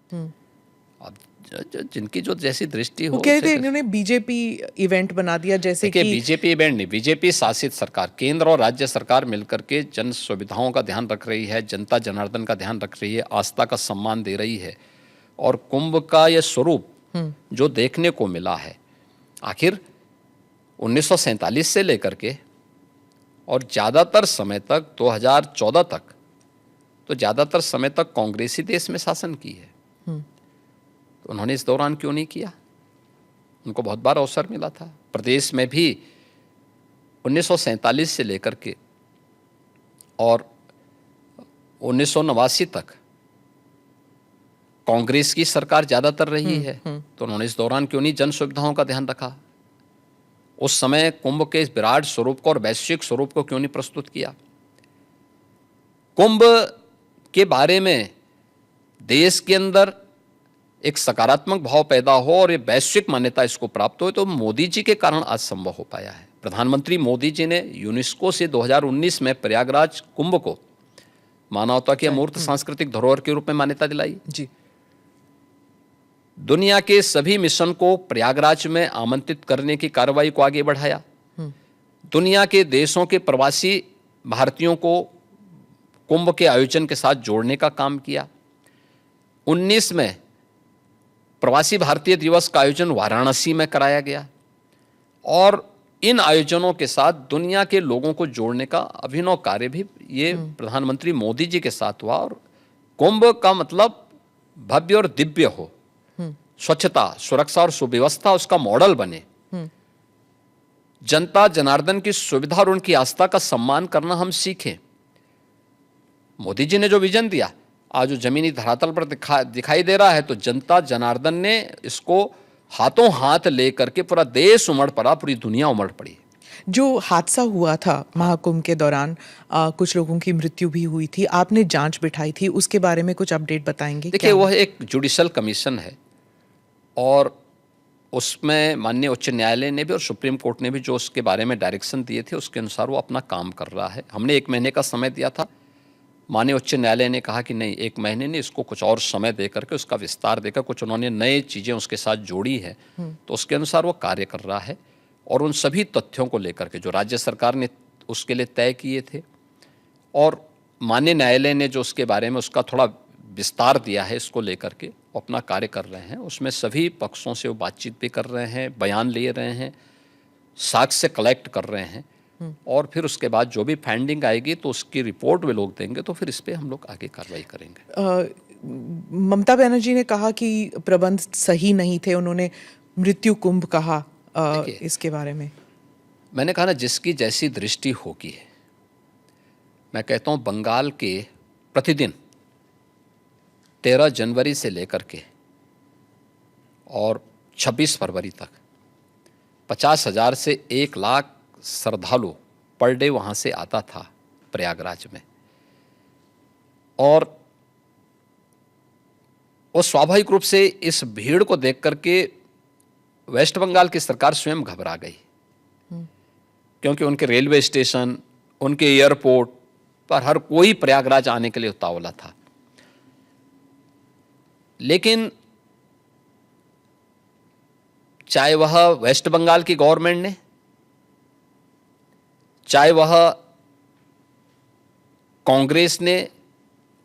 अब जिनकी जो जैसी दृष्टि हो, वो कह रहे थे इन्होंने बीजेपी इवेंट बना दिया, जैसे कि बीजेपी इवेंट नहीं, बीजेपी शासित सरकार, केंद्र और राज्य सरकार मिलकर के जन सुविधाओं का ध्यान रख रही है, जनता जनार्दन का ध्यान रख रही है, आस्था का सम्मान दे रही है। और कुंभ का यह स्वरूप जो देखने को मिला है, आखिर 1947 से लेकर के और ज़्यादातर समय तक 2014 तक, तो ज़्यादातर समय तक कांग्रेस ही देश में शासन की है। तो उन्होंने इस दौरान क्यों नहीं किया? उनको बहुत बार अवसर मिला था। प्रदेश में भी 1947 से लेकर के और 1989 तक कांग्रेस की सरकार ज़्यादातर रही है। तो उन्होंने इस दौरान क्यों नहीं जन सुविधाओं का ध्यान रखा? उस समय कुंभ के इस विराट स्वरूप को और वैश्विक स्वरूप को क्यों नहीं प्रस्तुत किया? कुंभ के बारे में देश के अंदर एक सकारात्मक भाव पैदा हो और ये वैश्विक मान्यता इसको प्राप्त हो, तो मोदी जी के कारण आज संभव हो पाया है। प्रधानमंत्री मोदी जी ने यूनेस्को से 2019 में प्रयागराज कुंभ को मानवता की अमूर्त सांस्कृतिक धरोहर के रूप में मान्यता दिलाई जी। दुनिया के सभी मिशन को प्रयागराज में आमंत्रित करने की कार्रवाई को आगे बढ़ाया। दुनिया के देशों के प्रवासी भारतीयों को कुंभ के आयोजन के साथ जोड़ने का काम किया। 19 में प्रवासी भारतीय दिवस का आयोजन वाराणसी में कराया गया, और इन आयोजनों के साथ दुनिया के लोगों को जोड़ने का अभिनव कार्य भी ये प्रधानमंत्री मोदी जी के साथ हुआ। और कुंभ का मतलब भव्य और दिव्य हो, स्वच्छता, सुरक्षा और सुव्यवस्था उसका मॉडल बने, जनता जनार्दन की सुविधा और उनकी आस्था का सम्मान करना हम सीखें। मोदी जी ने जो विजन दिया आज जो जमीनी धरातल पर दिखाई दे रहा है, तो जनता जनार्दन ने इसको हाथों हाथ लेकर के पूरा देश उमड़ पड़ा, पूरी दुनिया उमड़ पड़ी। जो हादसा हुआ था महाकुंभ के दौरान, कुछ लोगों की मृत्यु भी हुई थी, आपने जांच बिठाई थी, उसके बारे में कुछ अपडेट बताएंगे? देखिए, वह एक जुडिशल कमीशन है, और उसमें माननीय उच्च न्यायालय ने भी और सुप्रीम कोर्ट ने भी जो उसके बारे में डायरेक्शन दिए थे, उसके अनुसार वो अपना काम कर रहा है। हमने 1 महीने का समय दिया था, माननीय उच्च न्यायालय ने कहा कि नहीं, 1 महीने नहीं, इसको कुछ और समय दे करके, उसका विस्तार देकर कुछ उन्होंने नए चीज़ें उसके साथ जोड़ी है, तो उसके अनुसार वो कार्य कर रहा है। और उन सभी तथ्यों को लेकर के जो राज्य सरकार ने उसके लिए तय किए थे और माननीय न्यायालय ने जो उसके बारे में उसका थोड़ा विस्तार दिया है, इसको लेकर के वो अपना कार्य कर रहे हैं। उसमें सभी पक्षों से वो बातचीत भी कर रहे हैं, बयान ले रहे हैं, साक्ष्य कलेक्ट कर रहे हैं, और फिर उसके बाद जो भी फाइंडिंग आएगी तो उसकी रिपोर्ट वे लोग देंगे, तो फिर इस पर हम लोग आगे कार्रवाई करेंगे। ममता बनर्जी ने कहा कि प्रबंध सही नहीं थे, उन्होंने मृत्यु कुंभ कहा इसके बारे में। मैंने कहा ना, जिसकी जैसी दृष्टि होगी है। मैं कहता हूँ बंगाल के प्रतिदिन 13 जनवरी से लेकर के और 26 फरवरी तक 50,000 से 1 लाख श्रद्धालु पर डे वहाँ से आता था प्रयागराज में, और वो स्वाभाविक रूप से इस भीड़ को देख करके वेस्ट बंगाल की सरकार स्वयं घबरा गई, क्योंकि उनके रेलवे स्टेशन, उनके एयरपोर्ट पर हर कोई प्रयागराज आने के लिए उतावला था। लेकिन चाहे वह वेस्ट बंगाल की गवर्नमेंट ने, चाहे वह कांग्रेस ने,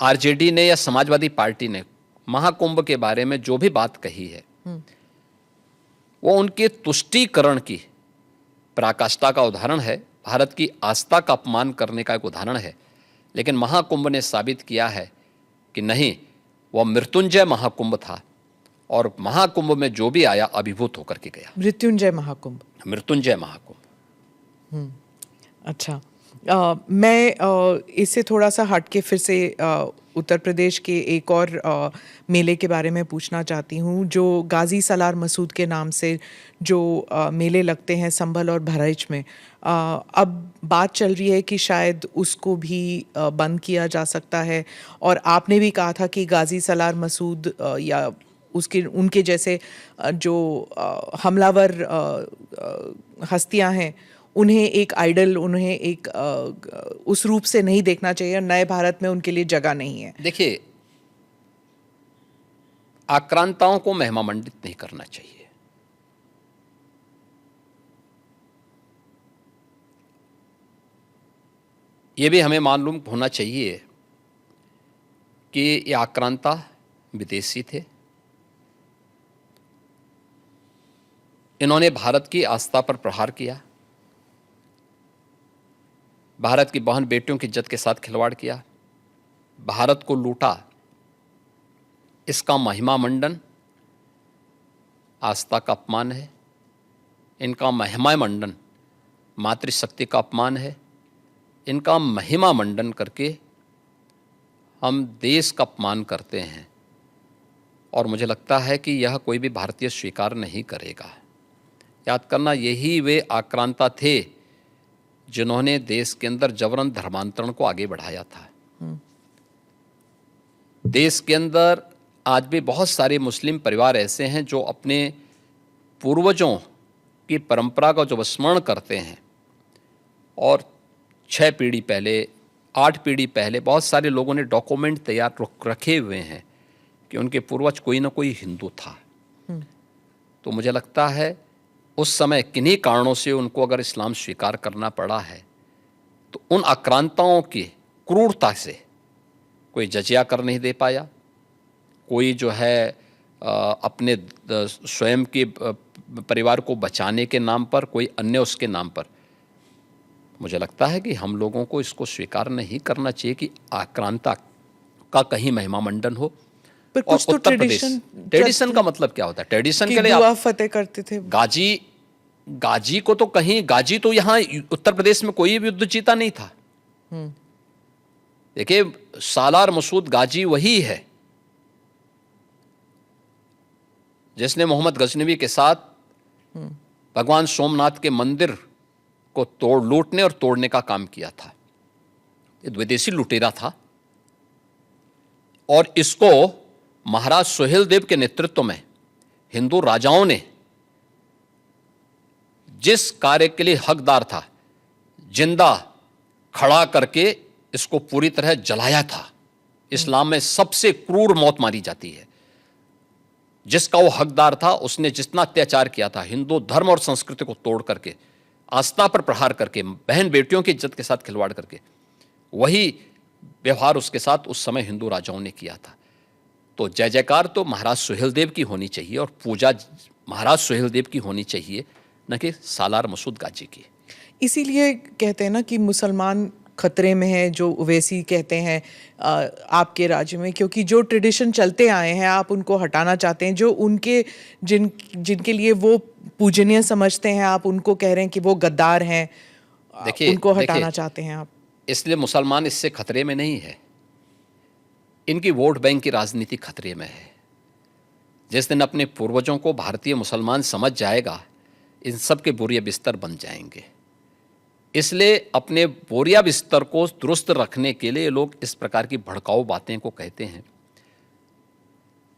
आरजेडी ने या समाजवादी पार्टी ने, महाकुंभ के बारे में जो भी बात कही है वो उनके तुष्टीकरण की पराकाष्ठा का उदाहरण है, भारत की आस्था का अपमान करने का एक उदाहरण है। लेकिन महाकुंभ ने साबित किया है कि नहीं, वह मृत्युंजय महाकुंभ था, और महाकुंभ में जो भी आया अभिभूत होकर के गया। मृत्युंजय महाकुंभ, मृत्युंजय महाकुंभ। अच्छा, मैं इससे थोड़ा सा हटके फिर से उत्तर प्रदेश के एक और मेले के बारे में पूछना चाहती हूँ, जो गाजी सलार मसूद के नाम से जो मेले लगते हैं संभल और बहराइच में। अब बात चल रही है कि शायद उसको भी बंद किया जा सकता है, और आपने भी कहा था कि गाजी सलार मसूद या उसके उनके जैसे जो हमलावर हस्तियां हैं, उन्हें एक आइडल, उन्हें एक उस रूप से नहीं देखना चाहिए, नए भारत में उनके लिए जगह नहीं है। देखिए, आक्रांताओं को महिमा मंडित नहीं करना चाहिए। ये भी हमें मालूम होना चाहिए कि ये आक्रांता विदेशी थे। इन्होंने भारत की आस्था पर प्रहार किया, भारत की बहन बेटियों की इज्जत के साथ खिलवाड़ किया, भारत को लूटा। इसका महिमा मंडन आस्था का अपमान है, इनका महिमा मंडन मातृशक्ति का अपमान है, इनका महिमा मंडन करके हम देश का अपमान करते हैं, और मुझे लगता है कि यह कोई भी भारतीय स्वीकार नहीं करेगा। याद करना, यही वे आक्रांता थे जिन्होंने देश के अंदर जबरन धर्मांतरण को आगे बढ़ाया था। देश के अंदर आज भी बहुत सारे मुस्लिम परिवार ऐसे हैं जो अपने पूर्वजों की परंपरा का जो स्मरण करते हैं, और 6 पीढ़ी पहले, 8 पीढ़ी पहले बहुत सारे लोगों ने डॉक्यूमेंट तैयार रखे हुए हैं कि उनके पूर्वज कोई ना कोई हिंदू था। तो मुझे लगता है उस समय किन्हीं कारणों से उनको अगर इस्लाम स्वीकार करना पड़ा है, तो उन आक्रांताओं की क्रूरता से कोई जजिया कर नहीं दे पाया, कोई जो है अपने स्वयं के परिवार को बचाने के नाम पर, कोई अन्य उसके नाम पर। मुझे लगता है कि हम लोगों को इसको स्वीकार नहीं करना चाहिए कि आक्रांता का कहीं महिमा मंडन हो। पर कुछ तो ट्रेडिशन का मतलब क्या होता है? ट्रेडिशन के लिए आप फतेह करते थे। गाजी को तो कहीं, गाजी तो यहाँ उत्तर प्रदेश में कोई भी युद्ध जीता नहीं था। देखिए, सालार मसूद गाजी वही है जिसने मोहम्मद गजनवी के साथ भगवान सोमनाथ के मंदिर को लूटने और तोड़ने का काम किया था। ये विदेशी लुटेरा था, और इसको महाराज सोहेल देव के नेतृत्व में हिंदू राजाओं ने जिस कार्य के लिए हकदार था, जिंदा खड़ा करके इसको पूरी तरह जलाया था। इस्लाम में सबसे क्रूर मौत मारी जाती है। जिसका वो हकदार था, उसने जितना अत्याचार किया था, हिंदू धर्म और संस्कृति को तोड़ करके, आस्था पर प्रहार करके, बहन बेटियों की इज्जत के साथ खिलवाड़ करके, वही व्यवहार उसके साथ उस समय हिंदू राजाओं ने किया था। तो जय जयकार तो महाराज सुहेलदेव की होनी चाहिए और पूजा महाराज सुहेलदेव की होनी चाहिए, न कि सालार मसूद गाजी की। इसीलिए कहते हैं ना कि मुसलमान खतरे में है, जो ओवैसी कहते हैं आपके राज्य में, क्योंकि जो ट्रेडिशन चलते आए हैं आप उनको हटाना चाहते हैं, जो उनके जिनके लिए वो पूजनीय समझते हैं आप उनको कह रहे हैं कि वो गद्दार हैं, उनको हटाना चाहते हैं आप। इसलिए मुसलमान इससे खतरे में नहीं है, इनकी वोट बैंक की राजनीति खतरे में है। जिस दिन अपने पूर्वजों को भारतीय मुसलमान समझ जाएगा, इन सब के बोरिया बिस्तर बन जाएंगे। इसलिए अपने बोरिया बिस्तर को दुरुस्त रखने के लिए लोग इस प्रकार की भड़काऊ बातें को कहते हैं।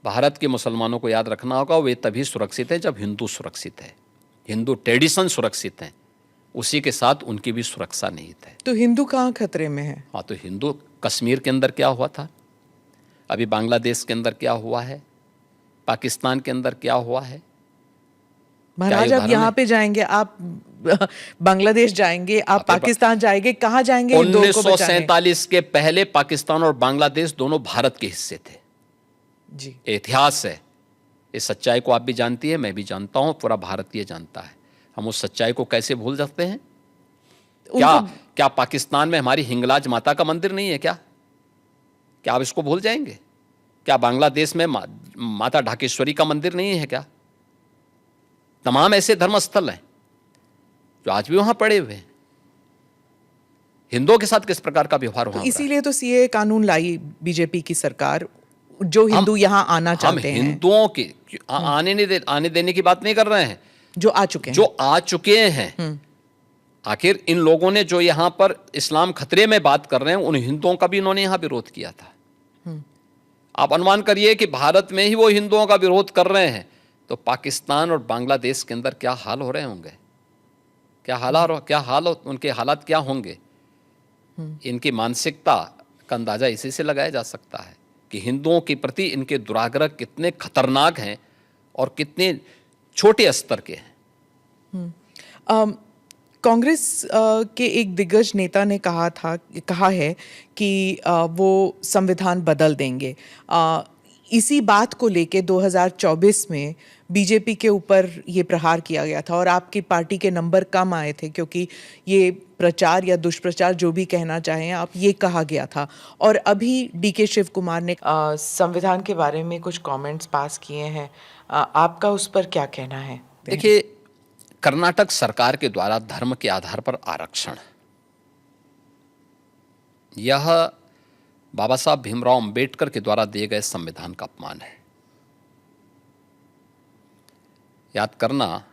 भारत के मुसलमानों को याद रखना होगा, वे तभी सुरक्षित है जब हिंदू सुरक्षित है, हिंदू ट्रेडिशन सुरक्षित है, उसी के साथ उनकी भी सुरक्षा निहित है। तो हिंदू कहाँ खतरे में है? हाँ, तो हिंदू कश्मीर के अंदर क्या हुआ था, अभी बांग्लादेश के अंदर क्या हुआ है, पाकिस्तान के अंदर क्या हुआ है। महाराज आप यहाँ पे जाएंगे, आप बांग्लादेश जाएंगे, आप पाकिस्तान जाएंगे, कहाँ जाएंगे? 1947 के पहले पाकिस्तान और बांग्लादेश दोनों भारत के हिस्से थे जी। इतिहास है, इस सच्चाई को आप भी जानती है, मैं भी जानता हूँ, पूरा भारतीय जानता है। हम उस सच्चाई को कैसे भूल सकते हैं? क्या पाकिस्तान में हमारी हिंगलाज माता का मंदिर नहीं है क्या? क्या आप इसको भूल जाएंगे? क्या बांग्लादेश में माता ढाकेश्वरी का मंदिर नहीं है क्या? तमाम ऐसे धर्मस्थल हैं जो आज भी वहां पड़े हुए हैं। हिंदुओं के साथ किस प्रकार का व्यवहार वहां हो रहा है? इसीलिए तो सीए कानून लाई बीजेपी की सरकार, जो हिंदू यहाँ आना चाहते हैं। हम हिंदुओं के आने देने की बात नहीं कर रहे हैं, जो आ चुके हैं, जो आ चुके हैं। आखिर इन लोगों ने जो यहां पर इस्लाम खतरे में बात कर रहे हैं, उन हिंदुओं का भी इन्होंने यहां विरोध किया था। आप अनुमान करिए कि भारत में ही वो हिंदुओं का विरोध कर रहे हैं, तो पाकिस्तान और बांग्लादेश के अंदर क्या हाल हो रहे होंगे, क्या हाल उनके हालात क्या होंगे। इनकी मानसिकता का अंदाजा इसी से लगाया जा सकता है कि हिंदुओं के प्रति इनके दुराग्रह कितने खतरनाक हैं और कितने छोटे स्तर के हैं। कांग्रेस के एक दिग्गज नेता ने कहा है कि वो संविधान बदल देंगे। इसी बात को लेके 2024 में बीजेपी के ऊपर ये प्रहार किया गया था और आपकी पार्टी के नंबर कम आए थे, क्योंकि ये प्रचार या दुष्प्रचार जो भी कहना चाहें आप, ये कहा गया था। और अभी डीके शिव कुमार ने संविधान के बारे में कुछ कमेंट्स पास किए हैं, आपका उस पर क्या कहना है? देखिए, कर्नाटक सरकार के द्वारा धर्म के आधार पर आरक्षण, यह बाबा साहब भीमराव अंबेडकर के द्वारा दिए गए संविधान का अपमान है। याद करना,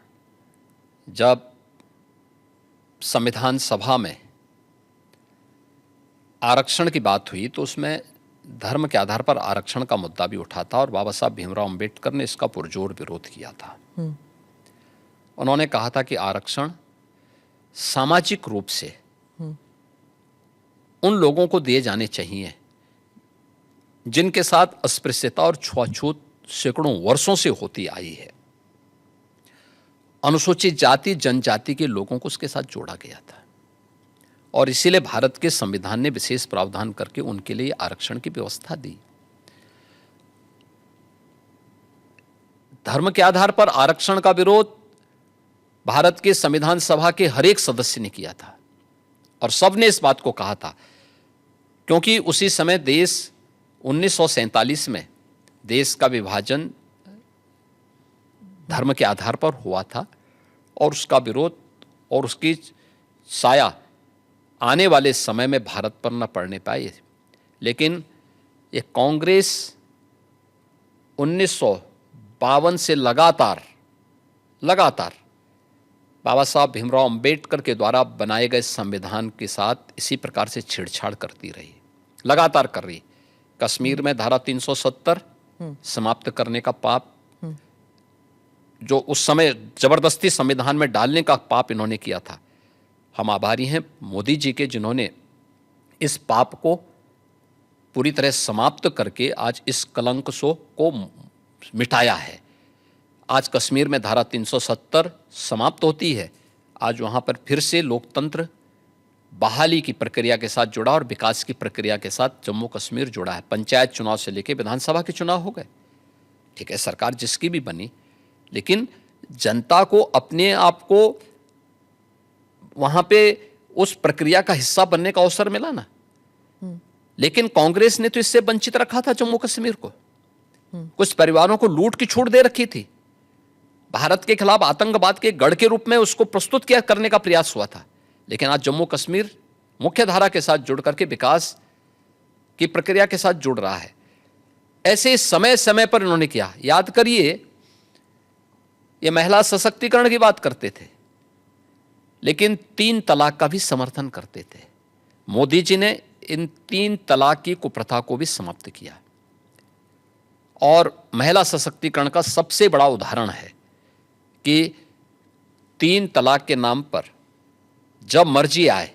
जब संविधान सभा में आरक्षण की बात हुई तो उसमें धर्म के आधार पर आरक्षण का मुद्दा भी उठा था और बाबा साहब भीमराव अंबेडकर ने इसका पुरजोर विरोध किया था। उन्होंने कहा था कि आरक्षण सामाजिक रूप से उन लोगों को दिए जाने चाहिए जिनके साथ अस्पृश्यता और छुआछूत सैकड़ों वर्षों से होती आई है। अनुसूचित जाति जनजाति के लोगों को उसके साथ जोड़ा गया था और इसीलिए भारत के संविधान ने विशेष प्रावधान करके उनके लिए आरक्षण की व्यवस्था दी। धर्म के आधार पर आरक्षण का विरोध भारत के संविधान सभा के हर एक सदस्य ने किया था और सबने इस बात को कहा था, क्योंकि उसी समय देश 1947 में देश का विभाजन धर्म के आधार पर हुआ था और उसका विरोध और उसकी साया आने वाले समय में भारत पर न पड़ने पाए। लेकिन ये कांग्रेस 1952 से लगातार बाबा साहब भीमराव अंबेडकर के द्वारा बनाए गए संविधान के साथ इसी प्रकार से छेड़छाड़ करती रही, लगातार कर रही। कश्मीर में धारा 370 समाप्त करने का पाप, जो उस समय जबरदस्ती संविधान में डालने का पाप इन्होंने किया था। हम आभारी हैं मोदी जी के, जिन्होंने इस पाप को पूरी तरह समाप्त करके आज इस कलंक को मिटाया है। आज कश्मीर में धारा 370 समाप्त होती है। आज वहाँ पर फिर से लोकतंत्र बहाली की प्रक्रिया के साथ जुड़ा और विकास की प्रक्रिया के साथ जम्मू कश्मीर जुड़ा है। पंचायत चुनाव से लेकर विधानसभा के चुनाव हो गए। ठीक है, सरकार जिसकी भी बनी, लेकिन जनता को अपने आप को वहाँ पे उस प्रक्रिया का हिस्सा बनने का अवसर मिला ना। लेकिन कांग्रेस ने तो इससे वंचित रखा था जम्मू कश्मीर को। कुछ परिवारों को लूट की छूट दे रखी थी। भारत के खिलाफ आतंकवाद के गढ़ के रूप में उसको प्रस्तुत किया करने का प्रयास हुआ था। लेकिन आज जम्मू कश्मीर मुख्य धारा के साथ जुड़ करके विकास की प्रक्रिया के साथ जुड़ रहा है। ऐसे समय समय पर इन्होंने किया। याद करिए, ये महिला सशक्तिकरण की बात करते थे, लेकिन 3 तलाक का भी समर्थन करते थे। मोदी जी ने इन 3 तलाक की कुप्रथा को भी समाप्त किया। और महिला सशक्तिकरण का सबसे बड़ा उदाहरण है कि 3 तलाक के नाम पर जब मर्जी आए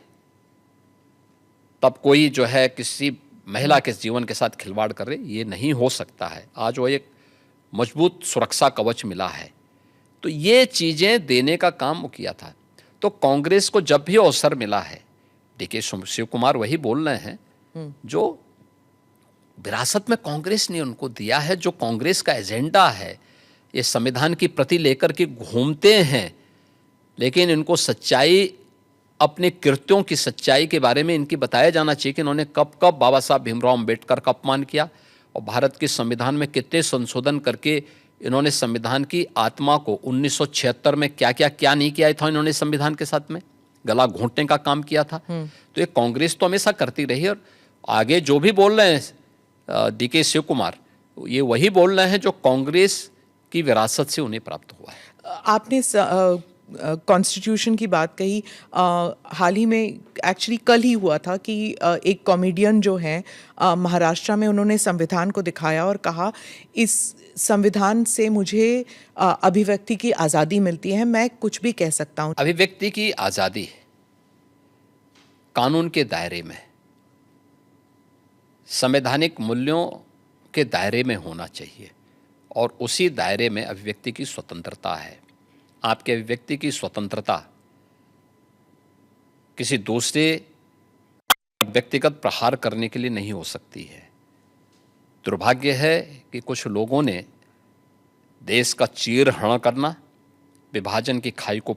तब कोई जो है किसी महिला के जीवन के साथ खिलवाड़ करे, ये नहीं हो सकता है। आज वो एक मजबूत सुरक्षा कवच मिला है। तो ये चीज़ें देने का काम वो किया था। तो कांग्रेस को जब भी अवसर मिला है, डीके शिव कुमार वही बोल रहे हैं जो विरासत में कांग्रेस ने उनको दिया है, जो कांग्रेस का एजेंडा है। ये संविधान की प्रति लेकर के घूमते हैं, लेकिन इनको सच्चाई, अपने कृत्यों की सच्चाई के बारे में इनकी बताया जाना चाहिए कि इन्होंने कब कब बाबा साहब भीमराव अम्बेडकर का अपमान किया और भारत के संविधान में कितने संशोधन करके इन्होंने संविधान की आत्मा को 1976 में क्या नहीं किया था इन्होंने संविधान के साथ में गला घोंटने का काम किया था। तो ये कांग्रेस तो हमेशा करती रही। और आगे जो भी बोल रहे हैं डीके शिव कुमार, ये वही बोल रहे हैं जो कांग्रेस की विरासत से उन्हें प्राप्त हुआ है। आपने कॉन्स्टिट्यूशन की बात कही। हाल ही में एक्चुअली कल ही हुआ था कि एक कॉमेडियन जो है महाराष्ट्र में, उन्होंने संविधान को दिखाया और कहा इस संविधान से मुझे अभिव्यक्ति की आज़ादी मिलती है, मैं कुछ भी कह सकता हूँ। अभिव्यक्ति की आज़ादी कानून के दायरे में, संवैधानिक मूल्यों के दायरे में होना चाहिए और उसी दायरे में अभिव्यक्ति की स्वतंत्रता है। आपके अभिव्यक्ति की स्वतंत्रता किसी दूसरे व्यक्तिगत प्रहार करने के लिए नहीं हो सकती है। दुर्भाग्य है कि कुछ लोगों ने देश का चीरहरण करना, विभाजन की खाई को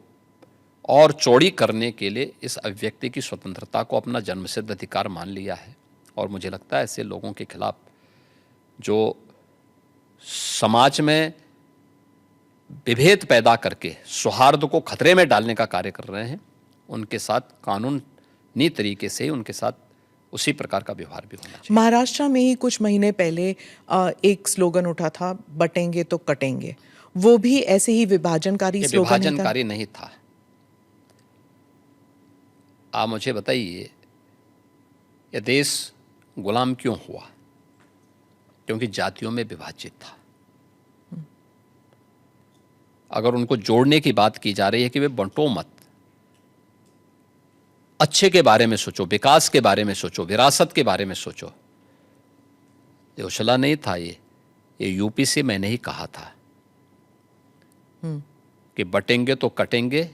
और चौड़ी करने के लिए इस अभिव्यक्ति की स्वतंत्रता को अपना जन्मसिद्ध अधिकार मान लिया है। और मुझे लगता है ऐसे लोगों के खिलाफ जो समाज में विभेद पैदा करके सौहार्द को खतरे में डालने का कार्य कर रहे हैं, उनके साथ कानूनी तरीके से उनके साथ उसी प्रकार का व्यवहार भी होना चाहिए। महाराष्ट्र में ही कुछ महीने पहले एक स्लोगन उठा था, बटेंगे तो कटेंगे। वो भी ऐसे ही विभाजनकारी स्लोगन ही था? विभाजनकारी नहीं था। आप मुझे बताइए, यह देश गुलाम क्यों हुआ? क्योंकि जातियों में विभाजित था। अगर उनको जोड़ने की बात की जा रही है कि वे बंटो मत, अच्छे के बारे में सोचो, विकास के बारे में सोचो, विरासत के बारे में सोचो। ये उछला नहीं था। ये यूपी से मैंने ही कहा था कि बटेंगे तो कटेंगे,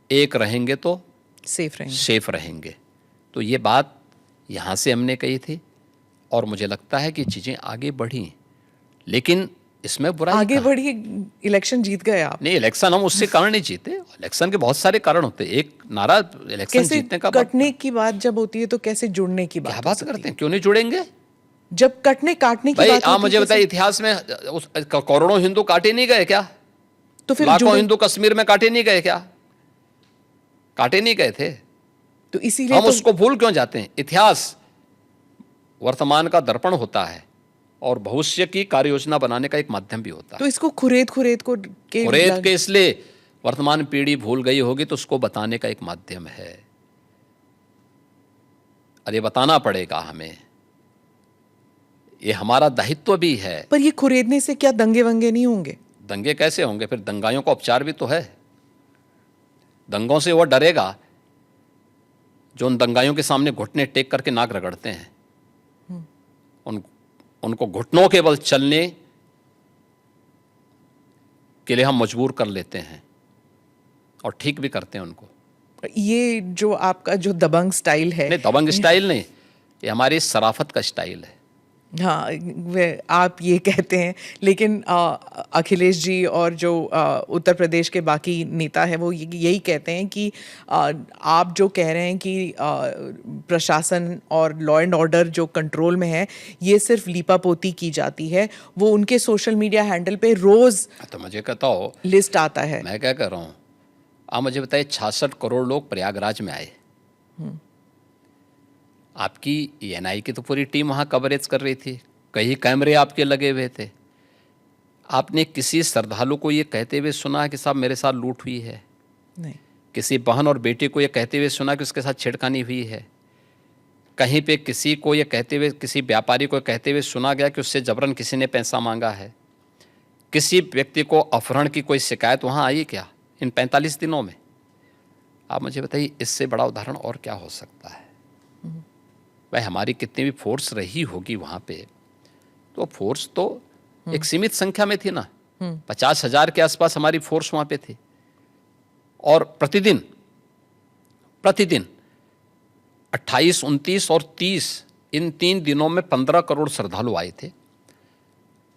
एक रहेंगे तो सेफ रहेंगे। तो ये बात यहाँ से हमने कही थी और मुझे लगता है कि चीज़ें आगे बढ़ी, लेकिन इसमें बुराई आगे बढ़ी। इलेक्शन जीत गए आप? नहीं, इलेक्शन हम उससे कारण नहीं जीते। इलेक्शन के बहुत सारे कारण होते हैं। एक नारा इलेक्शन जीतने का, कटने की बात जब होती है तो कैसे जुड़ने की बात? क्या बात करते हैं, क्यों नहीं जुड़ेंगे? जब कटने काटने की बात आप मुझे बताइए, इतिहास में करोड़ों हिंदू काटे नहीं गए क्या? तो फिर लाखों हिंदू कश्मीर में काटे नहीं गए क्या? काटे नहीं गए थे। तो इसीलिए हम उसको भूल क्यों जाते हैं? इतिहास वर्तमान का दर्पण होता है और भविष्य की कार्य योजना बनाने का एक माध्यम भी होता है। तो इसको खुरेद के इसलिए वर्तमान पीढ़ी भूल गई होगी, तो उसको बताने का एक माध्यम है। अरे बताना पड़ेगा हमें, ये हमारा दायित्व भी है। पर ये खुरेदने से क्या दंगे वंगे नहीं होंगे? दंगे कैसे होंगे? फिर दंगाइयों का उपचार भी तो है। दंगों से वो डरेगा जो उन दंगाइयों के सामने घुटने टेक करके नाक रगड़ते हैं, उनको घुटनों के बल चलने के लिए हम मजबूर कर लेते हैं और ठीक भी करते हैं उनको। ये जो आपका जो दबंग स्टाइल है, नहीं, दबंग स्टाइल नहीं, ये हमारी शराफत का स्टाइल है। हाँ, आप ये कहते हैं, लेकिन अखिलेश जी और जो उत्तर प्रदेश के बाकी नेता हैं वो यही कहते हैं कि आप जो कह रहे हैं कि प्रशासन और लॉ एंड ऑर्डर जो कंट्रोल में है, ये सिर्फ लीपापोती की जाती है। वो उनके सोशल मीडिया हैंडल पे रोज तो मुझे कहता हो, लिस्ट आता है। मैं क्या कर रहा हूँ, आप मुझे बताइए, 66 करोड़ लोग प्रयागराज में आए, आपकी एएनआई की तो पूरी टीम वहाँ कवरेज कर रही थी, कई कैमरे आपके लगे हुए थे। आपने किसी श्रद्धालु को ये कहते हुए सुना कि साहब मेरे साथ लूट हुई है? नहीं। किसी बहन और बेटे को ये कहते हुए सुना कि उसके साथ छेड़खानी हुई है? कहीं पे किसी को ये कहते हुए, किसी व्यापारी को कहते हुए सुना गया कि उससे जबरन किसी ने पैसा मांगा है? किसी व्यक्ति को अपहरण की कोई शिकायत वहाँ आई क्या इन 45 दिनों में? आप मुझे बताइए, इससे बड़ा उदाहरण और क्या हो सकता है? भाई, हमारी कितनी भी फोर्स रही होगी वहाँ पे, तो फोर्स तो एक सीमित संख्या में थी ना। 50,000 के आसपास हमारी फोर्स वहाँ पे थी, और प्रतिदिन 28, 29 और 30 इन 3 दिनों में 15 करोड़ श्रद्धालु आए थे।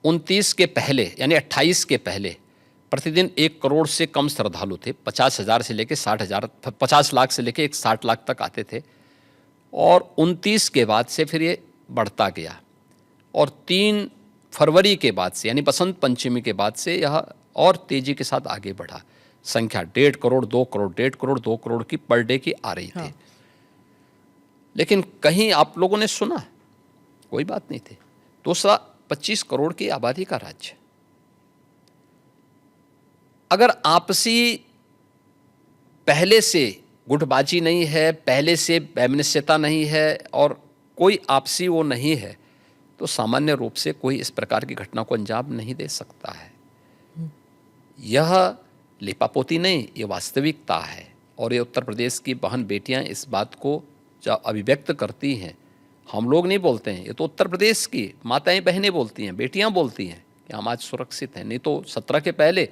29 के पहले यानी 28 के पहले प्रतिदिन 1 करोड़ से कम श्रद्धालु थे। 50,000 से लेकर 60,000, 50 लाख से लेकर 60 लाख तक आते थे, और 29 के बाद से फिर ये बढ़ता गया, और 3 फरवरी के बाद से यानी बसंत पंचमी के बाद से यह और तेजी के साथ आगे बढ़ा। संख्या 1.5 करोड़, 2 करोड़, 1.5 करोड़, 2 करोड़ की पर डे की आ रही थी। लेकिन कहीं आप लोगों ने सुना? कोई बात नहीं थी। दूसरा, 25 करोड़ की आबादी का राज्य, अगर आपसी पहले से गुटबाजी नहीं है, पहले से वैमनस्यता नहीं है, और कोई आपसी वो नहीं है, तो सामान्य रूप से कोई इस प्रकार की घटना को अंजाम नहीं दे सकता है। यह लिपापोती नहीं, ये वास्तविकता है। और ये उत्तर प्रदेश की बहन बेटियां इस बात को जब अभिव्यक्त करती हैं, हम लोग नहीं बोलते हैं, ये तो उत्तर प्रदेश की माताएं बहनें बोलती हैं, बेटियां बोलती हैं कि हम आज सुरक्षित हैं। नहीं तो 17 के पहले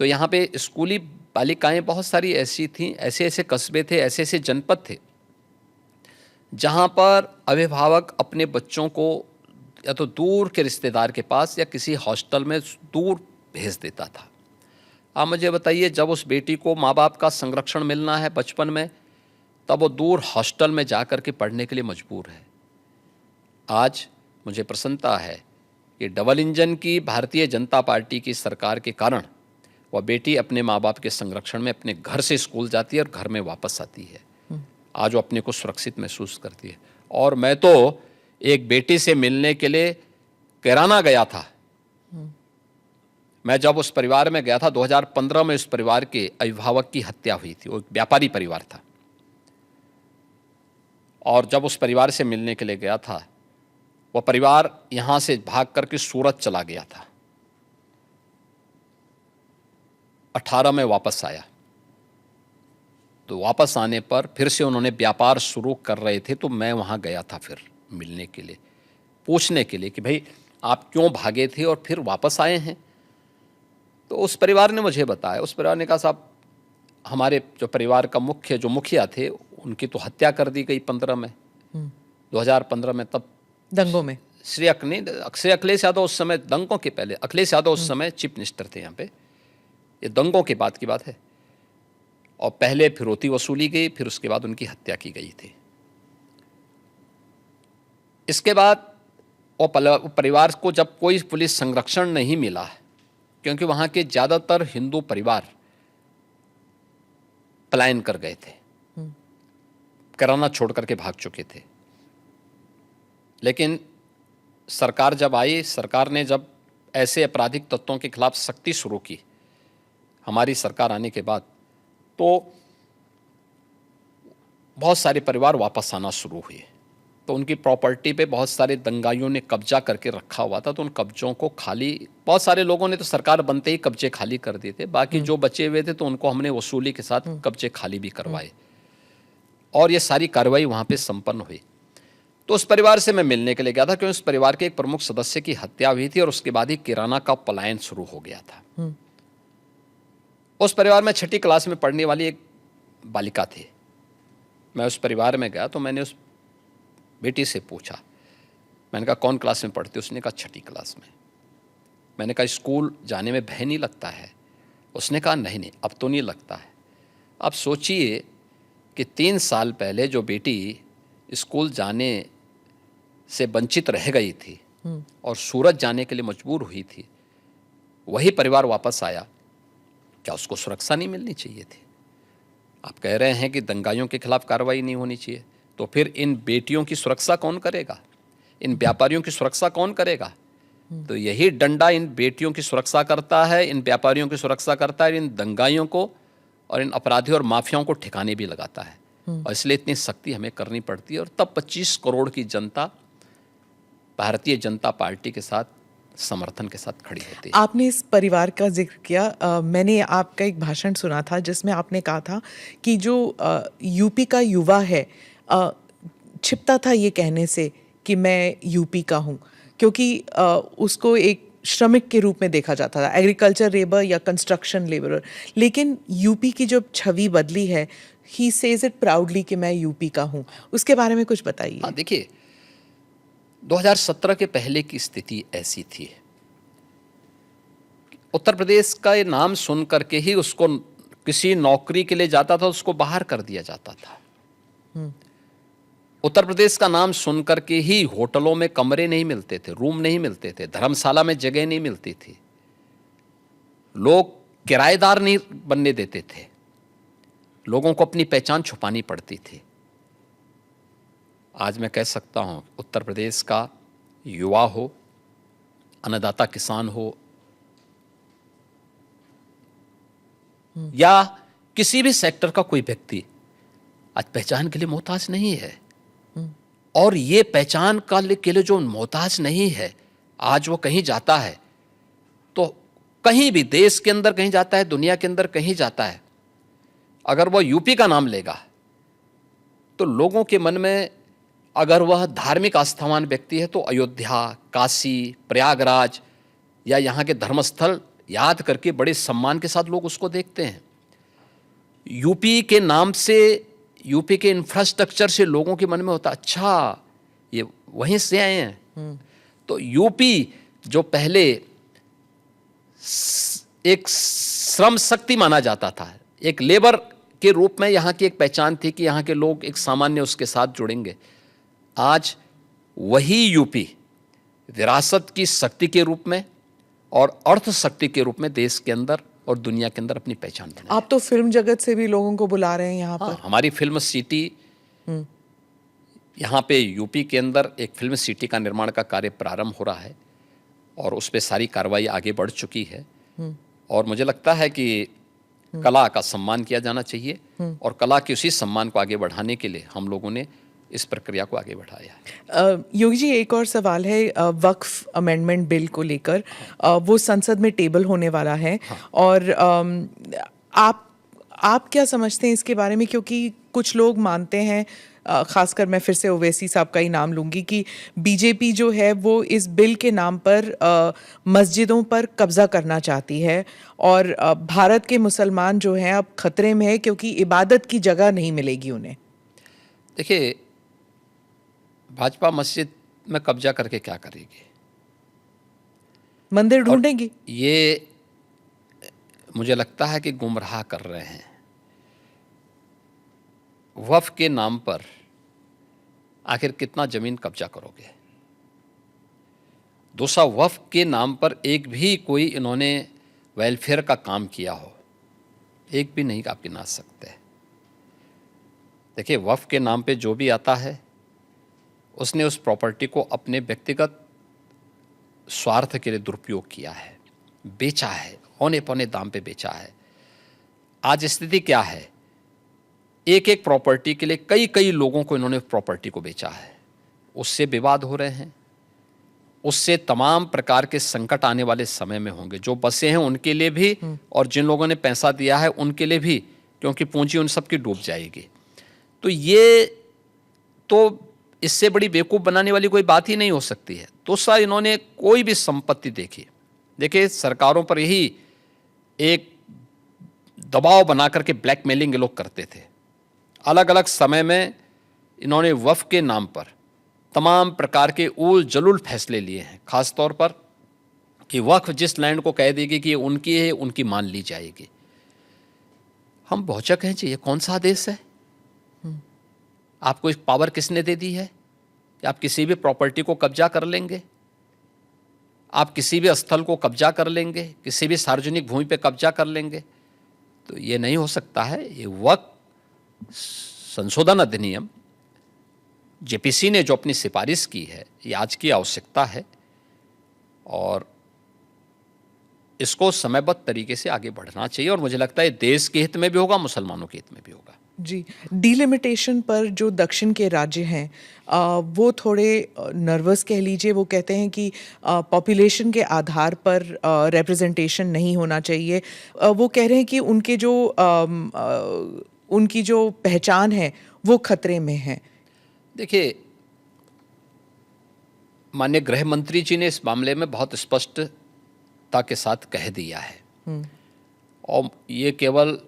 तो यहाँ पे स्कूली बालिकाएं बहुत सारी ऐसी थीं, ऐसे ऐसे कस्बे थे, ऐसे ऐसे जनपद थे जहाँ पर अभिभावक अपने बच्चों को या तो दूर के रिश्तेदार के पास या किसी हॉस्टल में दूर भेज देता था। आप मुझे बताइए, जब उस बेटी को माँ बाप का संरक्षण मिलना है बचपन में, तब वो दूर हॉस्टल में जा कर के पढ़ने के लिए मजबूर है। आज मुझे प्रसन्नता है कि डबल इंजन की भारतीय जनता पार्टी की सरकार के कारण वह बेटी अपने माँ बाप के संरक्षण में अपने घर से स्कूल जाती है और घर में वापस आती है। आज वो अपने को सुरक्षित महसूस करती है। और मैं तो एक बेटी से मिलने के लिए कैराना गया था। मैं जब उस परिवार में गया था 2015 में, उस परिवार के अभिभावक की हत्या हुई थी। वो एक व्यापारी परिवार था, और जब उस परिवार से मिलने के लिए गया था, वह परिवार यहाँ से भाग करके सूरत चला गया था। 18 में वापस आया, तो वापस आने पर फिर से उन्होंने व्यापार शुरू कर रहे थे, तो मैं वहाँ गया था फिर मिलने के लिए, पूछने के लिए कि भाई आप क्यों भागे थे और फिर वापस आए हैं। तो उस परिवार ने मुझे बताया, उस परिवार ने कहा साहब हमारे जो परिवार का जो मुखिया थे, उनकी तो हत्या कर दी गई 15 में, 2015 में, तब दंगों में। श्री अखिलेश यादव उस समय, दंगों के पहले अखिलेश यादव उस समय चीफ मिनिस्टर थे यहाँ पे, ये दंगों के बाद की बात है। और पहले फिरौती वसूली गई, फिर उसके बाद उनकी हत्या की गई थी। इसके बाद वो परिवार को जब कोई पुलिस संरक्षण नहीं मिला, क्योंकि वहाँ के ज़्यादातर हिंदू परिवार पलायन कर गए थे, कैराना छोड़ करके भाग चुके थे। लेकिन सरकार जब आई, सरकार ने जब ऐसे आपराधिक तत्वों के खिलाफ सख्ती शुरू की, हमारी सरकार आने के बाद, तो बहुत सारे परिवार वापस आना शुरू हुए। तो उनकी प्रॉपर्टी पे बहुत सारे दंगाइयों ने कब्जा करके रखा हुआ था, तो उन कब्जों को खाली, बहुत सारे लोगों ने तो सरकार बनते ही कब्जे खाली कर दिए थे। बाकी जो बचे हुए थे तो उनको हमने वसूली के साथ कब्जे खाली भी करवाए। और ये सारी कार्रवाई वहाँ पे संपन्न हुई। तो उस परिवार से मैं मिलने के लिए गया था, क्योंकि उस परिवार के एक प्रमुख सदस्य की हत्या हुई थी और उसके बाद ही किराना का पलायन शुरू हो गया था। उस परिवार में 6ठी क्लास में पढ़ने वाली एक बालिका थी। मैं उस परिवार में गया तो मैंने उस बेटी से पूछा, मैंने कहा कौन क्लास में पढ़ती? उसने कहा 6ठी क्लास में। मैंने कहा स्कूल जाने में भय नहीं लगता है? उसने कहा नहीं, अब तो नहीं लगता है। अब सोचिए कि 3 साल पहले जो बेटी स्कूल जाने से वंचित रह गई थी और सूरत जाने के लिए मजबूर हुई थी, वही परिवार वापस आया, क्या उसको सुरक्षा नहीं मिलनी चाहिए थी? आप कह रहे हैं कि दंगाइयों के खिलाफ कार्रवाई नहीं होनी चाहिए, तो फिर इन बेटियों की सुरक्षा कौन करेगा? इन व्यापारियों की सुरक्षा कौन करेगा? तो यही डंडा इन बेटियों की सुरक्षा करता है, इन व्यापारियों की सुरक्षा करता है, इन दंगाइयों को और इन अपराधियों और माफियाओं को ठिकाने भी लगाता है। और इसलिए इतनी सख्ती हमें करनी पड़ती है। और तब 25 करोड़ की जनता भारतीय जनता पार्टी के साथ समर्थन के साथ खड़ी होती है। आपने इस परिवार का जिक्र किया, मैंने आपका एक भाषण सुना था जिसमें आपने कहा था कि जो यूपी का युवा है छिपता था ये कहने से कि मैं यूपी का हूँ, क्योंकि उसको एक श्रमिक के रूप में देखा जाता था, एग्रीकल्चर लेबर या कंस्ट्रक्शन लेबरर। लेकिन यूपी की जो छवि बदली है, ही सेज इट प्राउडली कि मैं यूपी का हूँ, उसके बारे में कुछ बताइए। हाँ, देखिए 2017 के पहले की स्थिति ऐसी थी, उत्तर प्रदेश का ये नाम सुन करके ही उसको किसी नौकरी के लिए जाता था, उसको बाहर कर दिया जाता था। उत्तर प्रदेश का नाम सुन करके ही होटलों में कमरे नहीं मिलते थे, रूम नहीं मिलते थे, धर्मशाला में जगह नहीं मिलती थी, लोग किराएदार नहीं बनने देते थे, लोगों को अपनी पहचान छुपानी पड़ती थी। आज मैं कह सकता हूं, उत्तर प्रदेश का युवा हो, अन्नदाता किसान हो, या किसी भी सेक्टर का कोई व्यक्ति आज पहचान के लिए मोहताज नहीं है। और ये पहचान के लिए जो मोहताज नहीं है, आज वो कहीं जाता है तो कहीं भी देश के अंदर कहीं जाता है, दुनिया के अंदर कहीं जाता है, अगर वह यूपी का नाम लेगा तो लोगों के मन में, अगर वह धार्मिक आस्थावान व्यक्ति है तो अयोध्या, काशी, प्रयागराज या यहाँ के धर्मस्थल याद करके बड़े सम्मान के साथ लोग उसको देखते हैं। यूपी के नाम से, यूपी के इंफ्रास्ट्रक्चर से लोगों के मन में होता, अच्छा ये वहीं से आए हैं। तो यूपी जो पहले एक श्रम शक्ति माना जाता था, एक लेबर के रूप में यहाँ की एक पहचान थी कि यहाँ के लोग एक सामान्य उसके साथ जुड़ेंगे, आज वही यूपी विरासत की शक्ति के रूप में और अर्थ शक्ति के रूप में देश के अंदर और दुनिया के अंदर अपनी पहचान बनाए। आप तो फिल्म जगत से भी लोगों को बुला रहे हैं यहाँ पर। हमारी फिल्म सिटी, यहाँ पे यूपी के अंदर एक फिल्म सिटी का निर्माण का कार्य प्रारंभ हो रहा है और उस पर सारी कार्रवाई आगे बढ़ चुकी है। और मुझे लगता है कि कला का सम्मान किया जाना चाहिए और कला के उसी सम्मान को आगे बढ़ाने के लिए हम लोगों ने इस प्रक्रिया को आगे बढ़ाया है। योगी जी, एक और सवाल है वक्फ अमेंडमेंट बिल को लेकर। वो संसद में टेबल होने वाला है। और आप क्या समझते हैं इसके बारे में? क्योंकि कुछ लोग मानते हैं, खासकर मैं फिर से ओवैसी साहब का ही नाम लूंगी, कि बीजेपी जो है वो इस बिल के नाम पर मस्जिदों पर कब्जा करना चाहती है और भारत के मुसलमान जो हैं अब खतरे में है क्योंकि इबादत की जगह नहीं मिलेगी उन्हें। देखिए, भाजपा मस्जिद में कब्जा करके क्या करेगी? मंदिर ढूंढेगी। ये मुझे लगता है कि गुमराह कर रहे हैं। वक्फ के नाम पर आखिर कितना जमीन कब्जा करोगे? दूसरा, वक्फ के नाम पर एक भी कोई इन्होंने वेलफेयर का काम किया हो, एक भी नहीं आप गिना सकते। देखिए, वक्फ के नाम पे जो भी आता है उसने उस प्रॉपर्टी को अपने व्यक्तिगत स्वार्थ के लिए दुरुपयोग किया है, बेचा है, औने पौने दाम पे बेचा है। आज स्थिति क्या है? एक एक प्रॉपर्टी के लिए कई कई लोगों को इन्होंने प्रॉपर्टी को बेचा है, उससे विवाद हो रहे हैं, उससे तमाम प्रकार के संकट आने वाले समय में होंगे। जो बसे हैं उनके लिए भी और जिन लोगों ने पैसा दिया है उनके लिए भी, क्योंकि पूंजी उन सब की डूब जाएगी। तो ये तो इससे बड़ी बेवकूफ़ बनाने वाली कोई बात ही नहीं हो सकती है। दूसरा, इन्होंने कोई भी संपत्ति देखी, देखिए सरकारों पर यही एक दबाव बना करके ब्लैकमेलिंग ये लोग करते थे। अलग अलग समय में इन्होंने वफ़ के नाम पर तमाम प्रकार के उल जलुल फैसले लिए हैं, ख़ास तौर पर कि वक्फ जिस लैंड को कह देगी कि ये उनकी है, उनकी मान ली जाएगी। हम भौचक हैं जी, ये कौन सा आदेश है? आपको एक पावर किसने दे दी है कि आप किसी भी प्रॉपर्टी को कब्जा कर लेंगे, आप किसी भी स्थल को कब्जा कर लेंगे, किसी भी सार्वजनिक भूमि पे कब्जा कर लेंगे? तो ये नहीं हो सकता है। ये वक्फ संशोधन अधिनियम जेपीसी ने जो अपनी सिफारिश की है, ये आज की आवश्यकता है और इसको समयबद्ध तरीके से आगे बढ़ना चाहिए और मुझे लगता है देश के हित में भी होगा, मुसलमानों के हित में भी होगा। जी, डिलिमिटेशन पर जो दक्षिण के राज्य हैं वो थोड़े नर्वस कह लीजिए। वो कहते हैं कि पॉपुलेशन के आधार पर रिप्रेजेंटेशन नहीं होना चाहिए। वो कह रहे हैं कि उनकी जो पहचान है वो खतरे में है। देखिए, माननीय गृह मंत्री जी ने इस मामले में बहुत स्पष्टता के साथ कह दिया है और ये केवल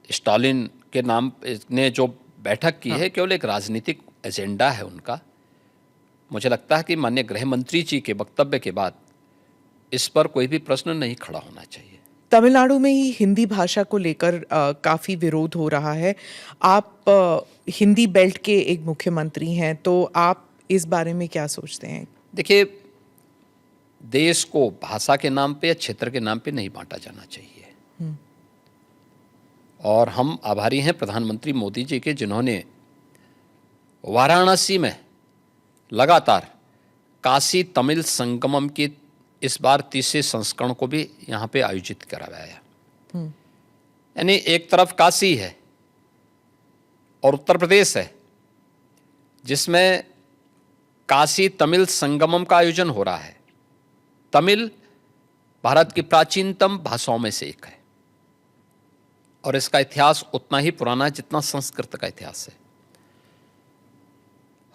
स्टालिन के नाम ने जो बैठक की है केवल एक राजनीतिक एजेंडा है उनका। मुझे लगता है कि माननीय गृह मंत्री जी के वक्तव्य के बाद इस पर कोई भी प्रश्न नहीं खड़ा होना चाहिए। तमिलनाडु में ही हिंदी भाषा को लेकर काफ़ी विरोध हो रहा है। आप हिंदी बेल्ट के एक मुख्यमंत्री हैं, तो आप इस बारे में क्या सोचते हैं? देखिए, देश को भाषा के नाम पे या क्षेत्र के नाम पे नहीं बांटा जाना चाहिए और हम आभारी हैं प्रधानमंत्री मोदी जी के, जिन्होंने वाराणसी में लगातार काशी तमिल संगमम की इस बार 30वें संस्करण को भी यहाँ पे आयोजित करवाया। यानी एक तरफ काशी है और उत्तर प्रदेश है जिसमें काशी तमिल संगमम का आयोजन हो रहा है। तमिल भारत की प्राचीनतम भाषाओं में से एक है और इसका इतिहास उतना ही पुराना है जितना संस्कृत का इतिहास है।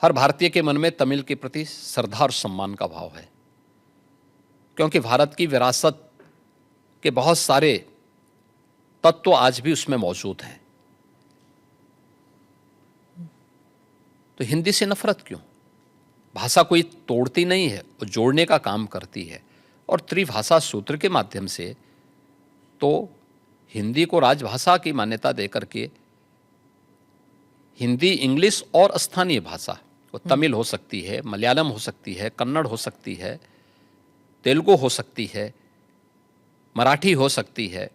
हर भारतीय के मन में तमिल के प्रति श्रद्धा और सम्मान का भाव है क्योंकि भारत की विरासत के बहुत सारे तत्व आज भी उसमें मौजूद हैं। तो हिंदी से नफरत क्यों? भाषा कोई तोड़ती नहीं है, वो जोड़ने का काम करती है और त्रिभाषा सूत्र के माध्यम से तो हिंदी को राजभाषा की मान्यता देकर के हिंदी, इंग्लिश और स्थानीय भाषा, वो तमिल हो सकती है, मलयालम हो सकती है, कन्नड़ हो सकती है, तेलुगु हो सकती है, मराठी हो सकती है,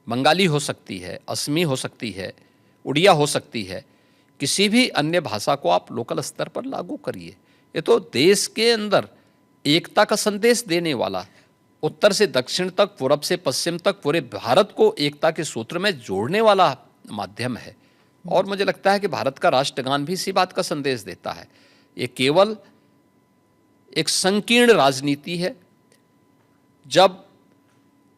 बंगाली हो सकती है, असमी हो सकती है, उड़िया हो सकती है, किसी भी अन्य भाषा को आप लोकल स्तर पर लागू करिए। ये तो देश के अंदर एकता का संदेश देने वाला, उत्तर से दक्षिण तक, पूरब से पश्चिम तक पूरे भारत को एकता के सूत्र में जोड़ने वाला माध्यम है और मुझे लगता है कि भारत का राष्ट्रगान भी इसी बात का संदेश देता है। ये केवल एक संकीर्ण राजनीति है। जब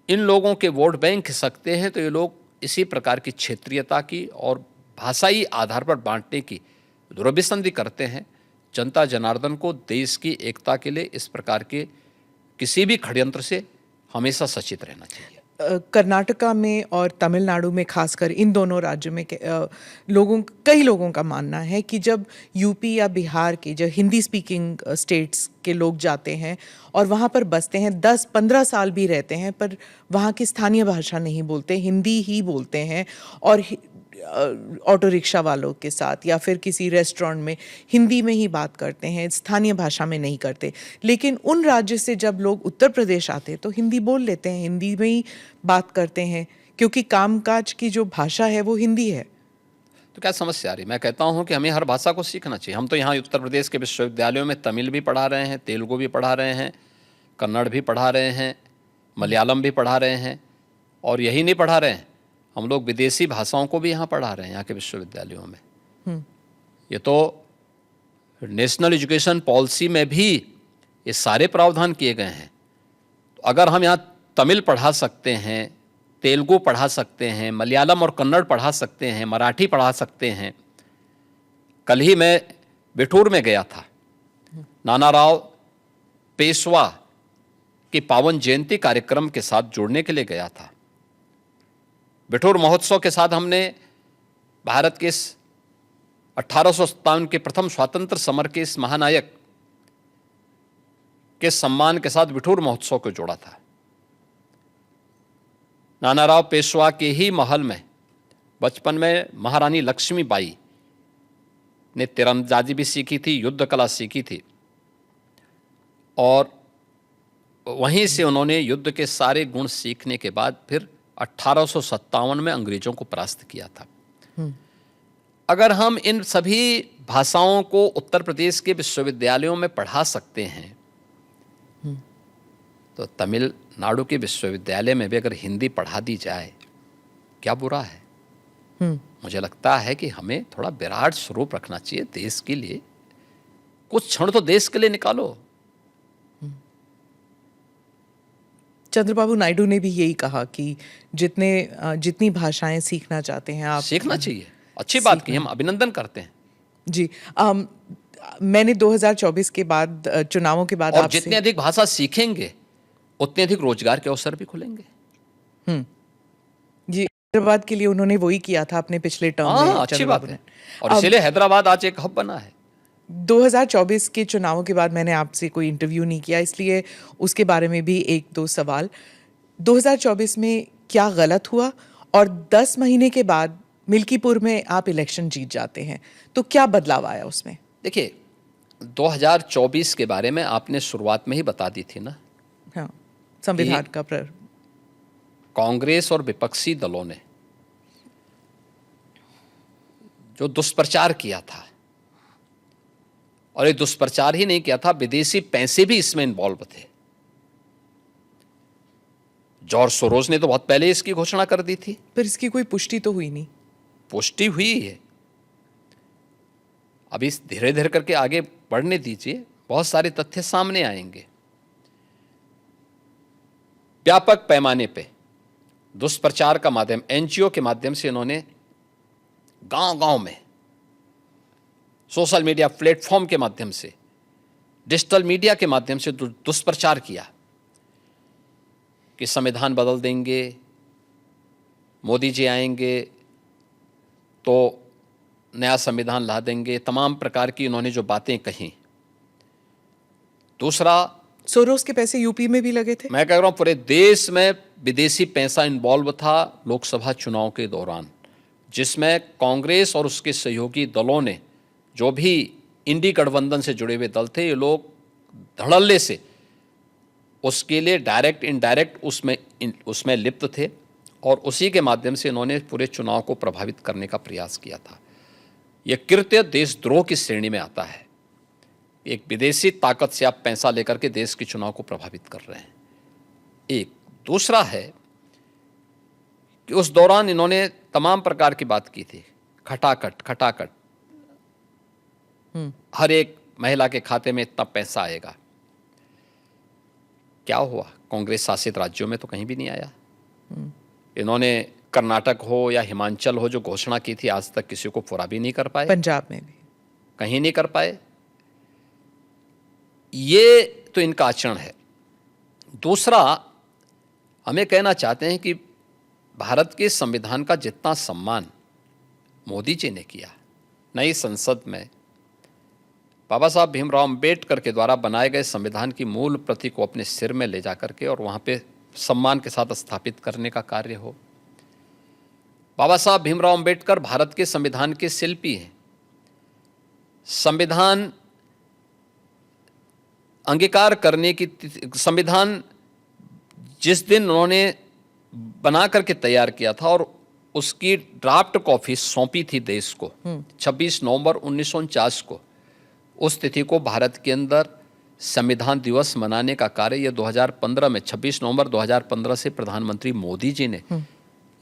इन लोगों के वोट बैंक खिसकते हैं तो ये लोग इसी प्रकार की क्षेत्रीयता की और भाषाई आधार पर बांटने की दुर्विसंधि करते हैं। जनता जनार्दन को देश की एकता के लिए इस प्रकार के किसी भी षड्यंत्र से हमेशा सचेत रहना चाहिए। कर्नाटका में और तमिलनाडु में, खासकर इन दोनों राज्यों में कई लोगों का मानना है कि जब यूपी या बिहार के जो हिंदी स्पीकिंग स्टेट्स के लोग जाते हैं और वहाँ पर बसते हैं, 10-15 साल भी रहते हैं, पर वहाँ की स्थानीय भाषा नहीं बोलते, हिंदी ही बोलते हैं और ऑटो रिक्शा वालों के साथ या फिर किसी रेस्टोरेंट में हिंदी में ही बात करते हैं, स्थानीय भाषा में नहीं करते। लेकिन उन राज्य से जब लोग उत्तर प्रदेश आते हैं तो हिंदी बोल लेते हैं, हिंदी में ही बात करते हैं क्योंकि कामकाज की जो भाषा है वो हिंदी है। तो क्या समस्या आ रही? मैं कहता हूँ कि हमें हर भाषा को सीखना चाहिए। हम तो यहाँ उत्तर प्रदेश के विश्वविद्यालयों में तमिल भी पढ़ा रहे हैं, तेलुगु भी पढ़ा रहे हैं, कन्नड़ भी पढ़ा रहे हैं, मलयालम भी पढ़ा रहे हैं और यही नहीं पढ़ा रहे हैं, हम लोग विदेशी भाषाओं को भी यहाँ पढ़ा रहे हैं यहाँ के विश्वविद्यालयों में। ये तो नेशनल एजुकेशन पॉलिसी में भी ये सारे प्रावधान किए गए हैं। तो अगर हम यहाँ तमिल पढ़ा सकते हैं तेलुगु पढ़ा सकते हैं, मलयालम और कन्नड़ पढ़ा सकते हैं, मराठी पढ़ा सकते हैं। कल ही मैं बिठूर में गया था, नाना राव पेशवा के पावन जयंती कार्यक्रम के साथ जुड़ने के लिए गया था। बिठूर महोत्सव के साथ हमने भारत के इस 1857 के प्रथम स्वतंत्र समर के इस महानायक के सम्मान के साथ बिठूर महोत्सव को जोड़ा था। नाना राव पेशवा के ही महल में बचपन में महारानी लक्ष्मीबाई ने तीरंदाजी भी सीखी थी, युद्ध कला सीखी थी, और वहीं से उन्होंने युद्ध के सारे गुण सीखने के बाद फिर 1857 में अंग्रेजों को परास्त किया था। अगर हम इन सभी भाषाओं को उत्तर प्रदेश के विश्वविद्यालयों में पढ़ा सकते हैं, तो तमिलनाडु के विश्वविद्यालय में भी अगर हिंदी पढ़ा दी जाए, क्या बुरा है? मुझे लगता है कि हमें थोड़ा विराट स्वरूप रखना चाहिए देश के लिए। कुछ क्षण तो देश के लिए निकालो। चंद्रबाबू नायडू ने भी यही कहा कि जितनी भाषाएं सीखना चाहते हैं आप सीखना चाहिए। अच्छी बात की, हम अभिनंदन करते हैं जी। मैंने 2024 के बाद चुनावों के बाद और आपसे जितनी अधिक भाषा सीखेंगे उतने अधिक रोजगार के अवसर भी खुलेंगे। जी, हैदराबाद के लिए उन्होंने वही किया था अपने पिछले टर्म में। अच्छी बात है, और इसीलिए हैदराबाद आज एक हब बना है। 2024 के चुनावों के बाद मैंने आपसे कोई इंटरव्यू नहीं किया, इसलिए उसके बारे में भी एक दो सवाल। 2024 में क्या गलत हुआ, और 10 महीने के बाद मिल्कीपुर में आप इलेक्शन जीत जाते हैं, तो क्या बदलाव आया उसमें? देखिए, 2024 के बारे में आपने शुरुआत में ही बता दी थी ना। हाँ, संविधान का कांग्रेस और विपक्षी दलों ने जो दुष्प्रचार किया था, और ये दुष्प्रचार ही नहीं किया था, विदेशी पैसे भी इसमें इन्वॉल्व थे। जॉर्ज सोरोस ने तो बहुत पहले इसकी घोषणा कर दी थी। पर इसकी कोई पुष्टि तो हुई नहीं। पुष्टि हुई है, अभी धीरे धीरे करके आगे बढ़ने दीजिए, बहुत सारे तथ्य सामने आएंगे। व्यापक पैमाने पे दुष्प्रचार का माध्यम, एनजीओ के माध्यम से इन्होंने गांव-गांव में, सोशल मीडिया प्लेटफॉर्म के माध्यम से, डिजिटल मीडिया के माध्यम से दुष्प्रचार किया कि संविधान बदल देंगे, मोदी जी आएंगे तो नया संविधान ला देंगे, तमाम प्रकार की इन्होंने जो बातें कही। दूसरा, सोरोस के पैसे यूपी में भी लगे थे। मैं कह रहा हूं पूरे देश में विदेशी पैसा इन्वॉल्व था लोकसभा चुनाव के दौरान, जिसमें कांग्रेस और उसके सहयोगी दलों ने, जो भी इंडी गठबंधन से जुड़े हुए दल थे, ये लोग धड़ल्ले से उसके लिए डायरेक्ट इनडायरेक्ट उसमें लिप्त थे, और उसी के माध्यम से इन्होंने पूरे चुनाव को प्रभावित करने का प्रयास किया था। यह कृत्य देशद्रोह की श्रेणी में आता है। एक विदेशी ताकत से आप पैसा लेकर के देश के चुनाव को प्रभावित कर रहे हैं। एक दूसरा है कि उस दौरान इन्होंने तमाम प्रकार की बात की थी, खटाखट हर एक महिला के खाते में इतना पैसा आएगा। क्या हुआ? कांग्रेस शासित राज्यों में तो कहीं भी नहीं आया। इन्होंने कर्नाटक हो या हिमाचल हो जो घोषणा की थी, आज तक किसी को पूरा भी नहीं कर पाए। पंजाब में भी कहीं नहीं कर पाए। ये तो इनका आचरण है। दूसरा, हमें कहना चाहते हैं कि भारत के संविधान का जितना सम्मान मोदी जी ने किया, नई संसद में बाबा साहब भीमराव अंबेडकर के द्वारा बनाए गए संविधान की मूल प्रति को अपने सिर में ले जाकर के और वहां पे सम्मान के साथ स्थापित करने का कार्य हो। बाबा साहब भीमराव अंबेडकर भारत के संविधान के शिल्पी हैं। संविधान अंगीकार करने की संविधान जिस दिन उन्होंने बना करके तैयार किया था और उसकी ड्राफ्ट कॉपी सौंपी थी देश को 26 नवंबर 1949 को, उस तिथि को भारत के अंदर संविधान दिवस मनाने का कार्य यह 2015 में 26 नवंबर 2015 से प्रधानमंत्री मोदी जी ने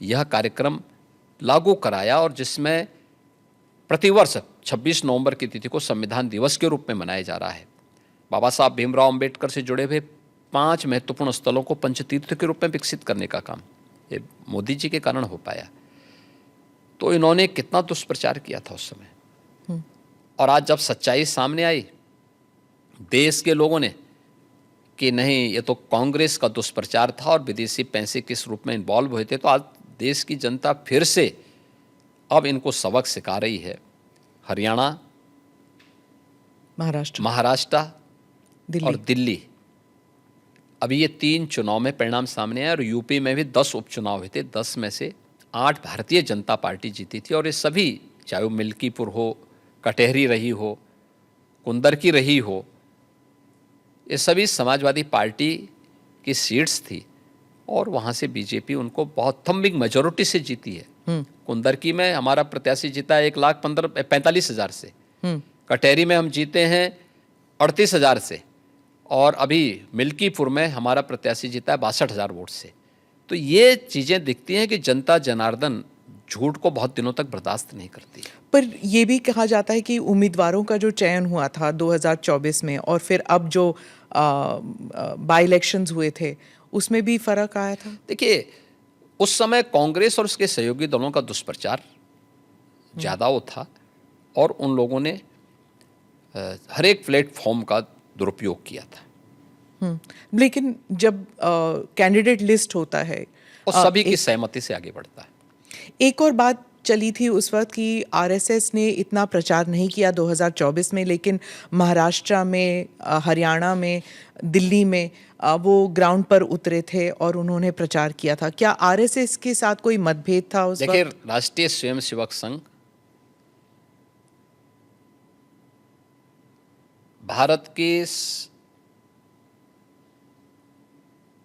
यह कार्यक्रम लागू कराया, और जिसमें प्रतिवर्ष 26 नवंबर की तिथि को संविधान दिवस के रूप में मनाया जा रहा है। बाबा साहब भीमराव अंबेडकर से जुड़े हुए 5 महत्वपूर्ण स्थलों को पंचतीर्थ के रूप में विकसित करने का काम ये मोदी जी के कारण हो पाया। तो इन्होंने कितना दुष्प्रचार किया था उस समय, और आज जब सच्चाई सामने आई देश के लोगों ने कि नहीं ये तो कांग्रेस का दुष्प्रचार था और विदेशी पैसे किस रूप में इन्वॉल्व हुए थे, तो आज देश की जनता फिर से अब इनको सबक सिखा रही है। हरियाणा, महाराष्ट्र और दिल्ली, अभी ये 3 चुनाव में परिणाम सामने आए और यूपी में भी 10 उपचुनाव हुए थे। 10 में से 8 भारतीय जनता पार्टी जीती थी, और ये सभी, चाहे वो मिल्कीपुर हो, कटहरी रही हो, कुंदर की रही हो, ये सभी समाजवादी पार्टी की सीट्स थी, और वहाँ से बीजेपी उनको बहुत थम्बिंग मेजोरिटी से जीती है। कुंदर की में हमारा प्रत्याशी जीता है 1,45,000 से, कटहरी में हम जीते हैं 38,000 से, और अभी मिल्कीपुर में हमारा प्रत्याशी जीता है 62,000 वोट से। तो ये चीज़ें दिखती हैं कि जनता जनार्दन झूठ को बहुत दिनों तक बर्दाश्त नहीं करती। पर ये भी कहा जाता है कि उम्मीदवारों का जो चयन हुआ था 2024 में और फिर अब जो बाई इलेक्शंस हुए थे उसमें भी फर्क आया था। देखिए, उस समय कांग्रेस और उसके सहयोगी दलों का दुष्प्रचार ज़्यादा वो था, और उन लोगों ने हर एक प्लेटफॉर्म का दुरुपयोग किया था। लेकिन जब कैंडिडेट लिस्ट होता है और सभी की सहमति से आगे बढ़ता है। एक और बात चली थी उस वक्त कि आरएसएस ने इतना प्रचार नहीं किया 2024 में, लेकिन महाराष्ट्र में, हरियाणा में, दिल्ली में वो ग्राउंड पर उतरे थे और उन्होंने प्रचार किया था। क्या आरएसएस के साथ कोई मतभेद था उस वक्त? देखिए, राष्ट्रीय स्वयंसेवक संघ भारत के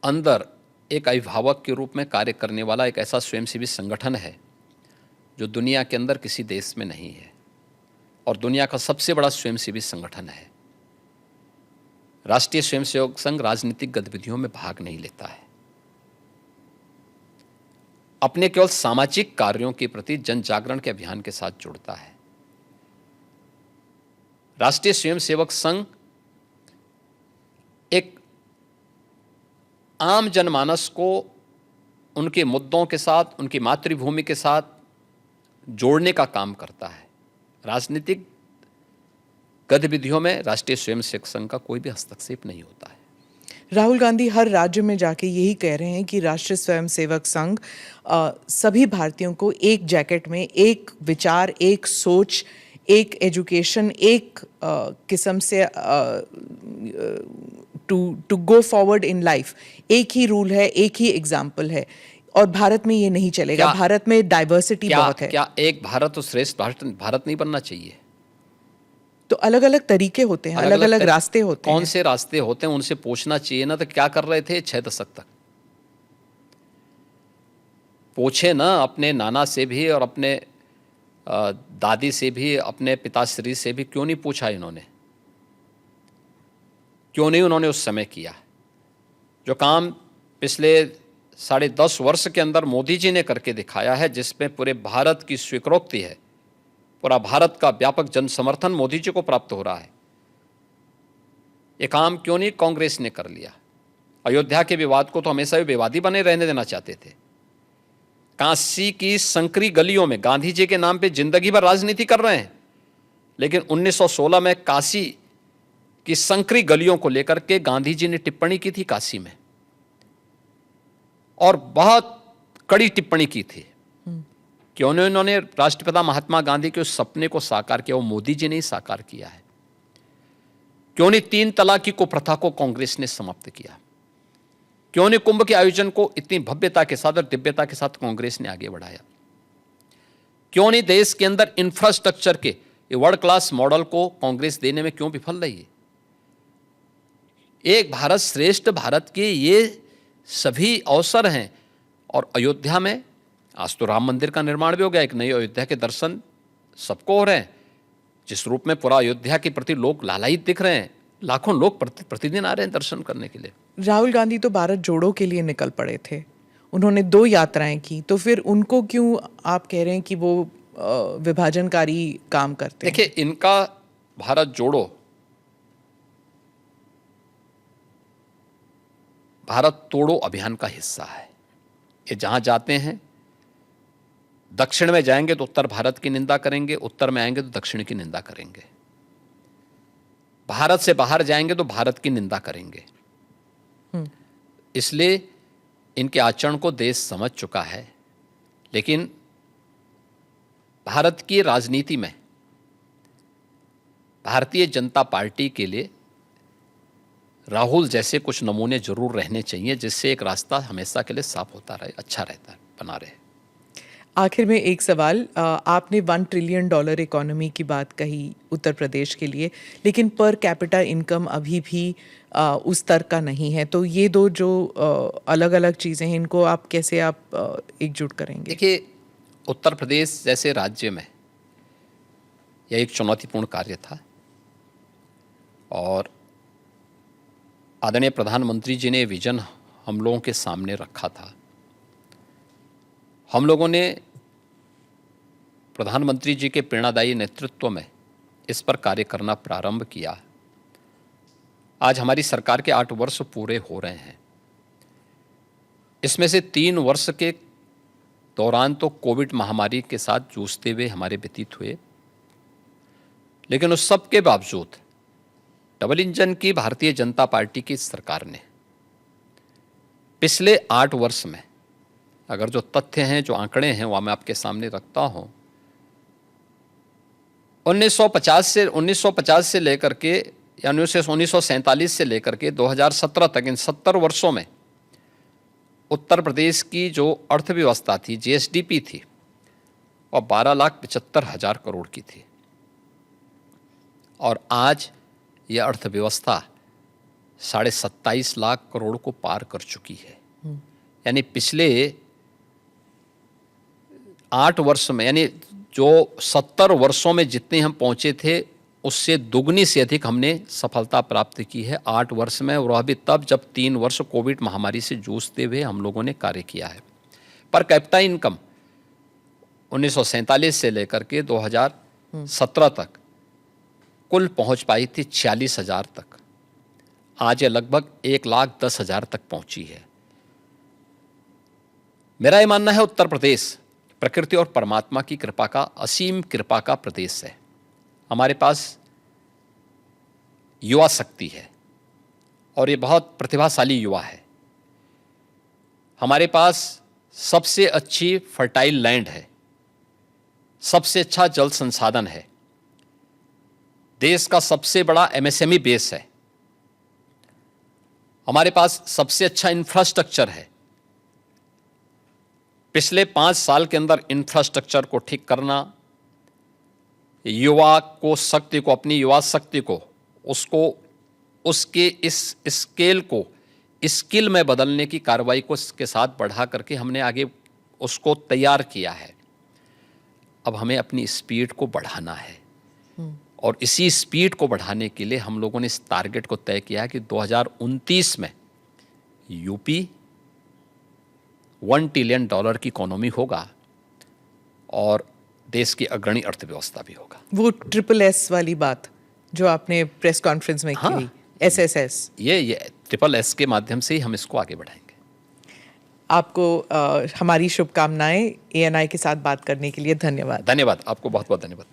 अंदर एक अभिभावक के रूप में कार्य करने वाला एक ऐसा स्वयंसेवी संगठन है जो दुनिया के अंदर किसी देश में नहीं है, और दुनिया का सबसे बड़ा स्वयंसेवी संगठन है। राष्ट्रीय स्वयंसेवक संघ राजनीतिक गतिविधियों में भाग नहीं लेता है, अपने केवल सामाजिक कार्यों के प्रति जन जागरण के अभियान के साथ जुड़ता है। राष्ट्रीय स्वयंसेवक संघ एक आम जनमानस को उनके मुद्दों के साथ, उनकी मातृभूमि के साथ जोड़ने का काम करता है। राजनीतिक गतिविधियों में राष्ट्रीय स्वयंसेवक संघ का कोई भी हस्तक्षेप नहीं होता है। राहुल गांधी हर राज्य में जाके यही कह रहे हैं कि राष्ट्रीय स्वयंसेवक संघ सभी भारतीयों को एक जैकेट में, एक विचार, एक सोच, एक एजुकेशन, एक किस्म से to go forward in life, एक ही रूल है, एक ही एग्जाम्पल है, और भारत में ये नहीं चलेगा। भारत में डाइवर्सिटी बहुत है। क्या एक भारत और श्रेष्ठ भारत नहीं बनना चाहिए? तो अलग अलग तरीके होते हैं, अलग अलग रास्ते होते हैं। कौन से रास्ते होते हैं उनसे पूछना चाहिए ना। तो क्या कर रहे थे 6 दशक तक? पूछे ना अपने नाना से भी और अपने दादी से भी, अपने पिताश्री से भी, क्यों नहीं पूछा इन्होंने? क्यों नहीं उन्होंने उस समय किया जो काम पिछले 10.5 वर्ष के अंदर मोदी जी ने करके दिखाया है, जिसमें पूरे भारत की स्वीकृति है, पूरा भारत का व्यापक जन समर्थन मोदी जी को प्राप्त हो रहा है। ये काम क्यों नहीं कांग्रेस ने कर लिया? अयोध्या के विवाद को तो हमेशा भी विवादी बने रहने देना चाहते थे। काशी की संकरी गलियों में गांधी जी के नाम पे जिंदगी भर राजनीति कर रहे हैं, लेकिन 1916 में काशी की संकरी गलियों को लेकर के गांधी जी ने टिप्पणी की थी काशी में, और बहुत कड़ी टिप्पणी की थी। क्यों नहीं उन्होंने राष्ट्रपिता महात्मा गांधी के उस सपने को साकार किया? वो मोदी जी ने ही साकार किया है। क्यों नहीं 3 तलाक की कुप्रथा को कांग्रेस ने समाप्त किया? क्यों नहीं कुंभ के आयोजन को इतनी भव्यता के साथ और दिव्यता के साथ कांग्रेस ने आगे बढ़ाया? क्यों नहीं देश के अंदर इंफ्रास्ट्रक्चर के वर्ल्ड क्लास मॉडल को कांग्रेस देने में क्यों विफल रही है? एक भारत श्रेष्ठ भारत के ये सभी अवसर हैं, और अयोध्या में आज तो राम मंदिर का निर्माण भी हो गया। एक नई अयोध्या के दर्शन सबको हो रहे हैं, जिस रूप में पूरा अयोध्या के प्रति लोग लालायित दिख रहे हैं। लाखों लोग प्रतिदिन आ रहे हैं दर्शन करने के लिए। राहुल गांधी तो भारत जोड़ो के लिए निकल पड़े थे, उन्होंने 2 यात्राएं की, तो फिर उनको क्यों आप कह रहे हैं कि वो विभाजनकारी काम करते हैं? देखिए, इनका भारत जोड़ो भारत तोड़ो अभियान का हिस्सा है। ये जहाँ जाते हैं, दक्षिण में जाएंगे तो उत्तर भारत की निंदा करेंगे, उत्तर में आएंगे तो दक्षिण की निंदा करेंगे, भारत से बाहर जाएंगे तो भारत की निंदा करेंगे। इसलिए इनके आचरण को देश समझ चुका है। लेकिन भारत की राजनीति में भारतीय जनता पार्टी के लिए राहुल जैसे कुछ नमूने जरूर रहने चाहिए, जिससे एक रास्ता हमेशा के लिए साफ होता रहे, अच्छा रहता है, बना रहे। आखिर में एक सवाल, आपने $1 ट्रिलियन इकोनॉमी की बात कही उत्तर प्रदेश के लिए, लेकिन पर कैपिटा इनकम अभी भी उस स्तर का नहीं है। तो ये दो जो अलग अलग चीज़ें हैं, इनको आप कैसे एकजुट करेंगे? देखिए, उत्तर प्रदेश जैसे राज्य में यह एक चुनौतीपूर्ण कार्य था और आदरणीय प्रधानमंत्री जी ने विजन हम लोगों के सामने रखा था। हम लोगों ने प्रधानमंत्री जी के प्रेरणादायी नेतृत्व में इस पर कार्य करना प्रारंभ किया। आज हमारी सरकार के 8 वर्ष पूरे हो रहे हैं। इसमें से 3 वर्ष के दौरान तो कोविड महामारी के साथ जूझते हुए हमारे व्यतीत हुए, लेकिन उस सब के बावजूद डबल इंजन की भारतीय जनता पार्टी की सरकार ने पिछले 8 वर्ष में, अगर जो तथ्य हैं, जो आंकड़े हैं, वह मैं आपके सामने रखता हूं, 1950 से लेकर के या 1947 से लेकर के 2017 तक, इन 70 वर्षों में उत्तर प्रदेश की जो अर्थव्यवस्था थी, जीएसडीपी थी, वह 12,75,000 करोड़ की थी और आज यह अर्थव्यवस्था 27.5 लाख करोड़ को पार कर चुकी है। यानी पिछले 8 वर्ष में, यानी जो 70 वर्षों में जितने हम पहुंचे थे, उससे दुगनी से अधिक हमने सफलता प्राप्त की है 8 वर्ष में, और वह भी तब जब 3 वर्ष कोविड महामारी से जूझते हुए हम लोगों ने कार्य किया है। पर कैपिटा इनकम 1947 से लेकर के 2017 तक कुल पहुंच पाई थी 46,000 तक। आज यह लगभग 1,10,000 तक पहुंची है। मेरा ये मानना है, उत्तर प्रदेश प्रकृति और परमात्मा की कृपा का, असीम कृपा का प्रदेश है। हमारे पास युवा शक्ति है और ये बहुत प्रतिभाशाली युवा है। हमारे पास सबसे अच्छी फर्टाइल लैंड है, सबसे अच्छा जल संसाधन है, देश का सबसे बड़ा एमएसएमई बेस है, हमारे पास सबसे अच्छा इंफ्रास्ट्रक्चर है। पिछले 5 साल के अंदर इंफ्रास्ट्रक्चर को ठीक करना, युवा को शक्ति को, अपनी युवा शक्ति को, उसको उसके इस स्केल को स्किल में बदलने की कार्रवाई को इसके साथ बढ़ा करके हमने आगे उसको तैयार किया है। अब हमें अपनी स्पीड को बढ़ाना है और इसी स्पीड को बढ़ाने के लिए हम लोगों ने इस टारगेट को तय किया कि 2029 में यूपी $1 ट्रिलियन की इकोनॉमी होगा और देश की अग्रणी अर्थव्यवस्था भी होगा। वो SSS वाली बात जो आपने प्रेस कॉन्फ्रेंस में की, SSS, ये SSS के माध्यम से ही हम इसको आगे बढ़ाएंगे। आपको हमारी शुभकामनाएं। ANI के साथ बात करने के लिए धन्यवाद। धन्यवाद, आपको बहुत बहुत धन्यवाद।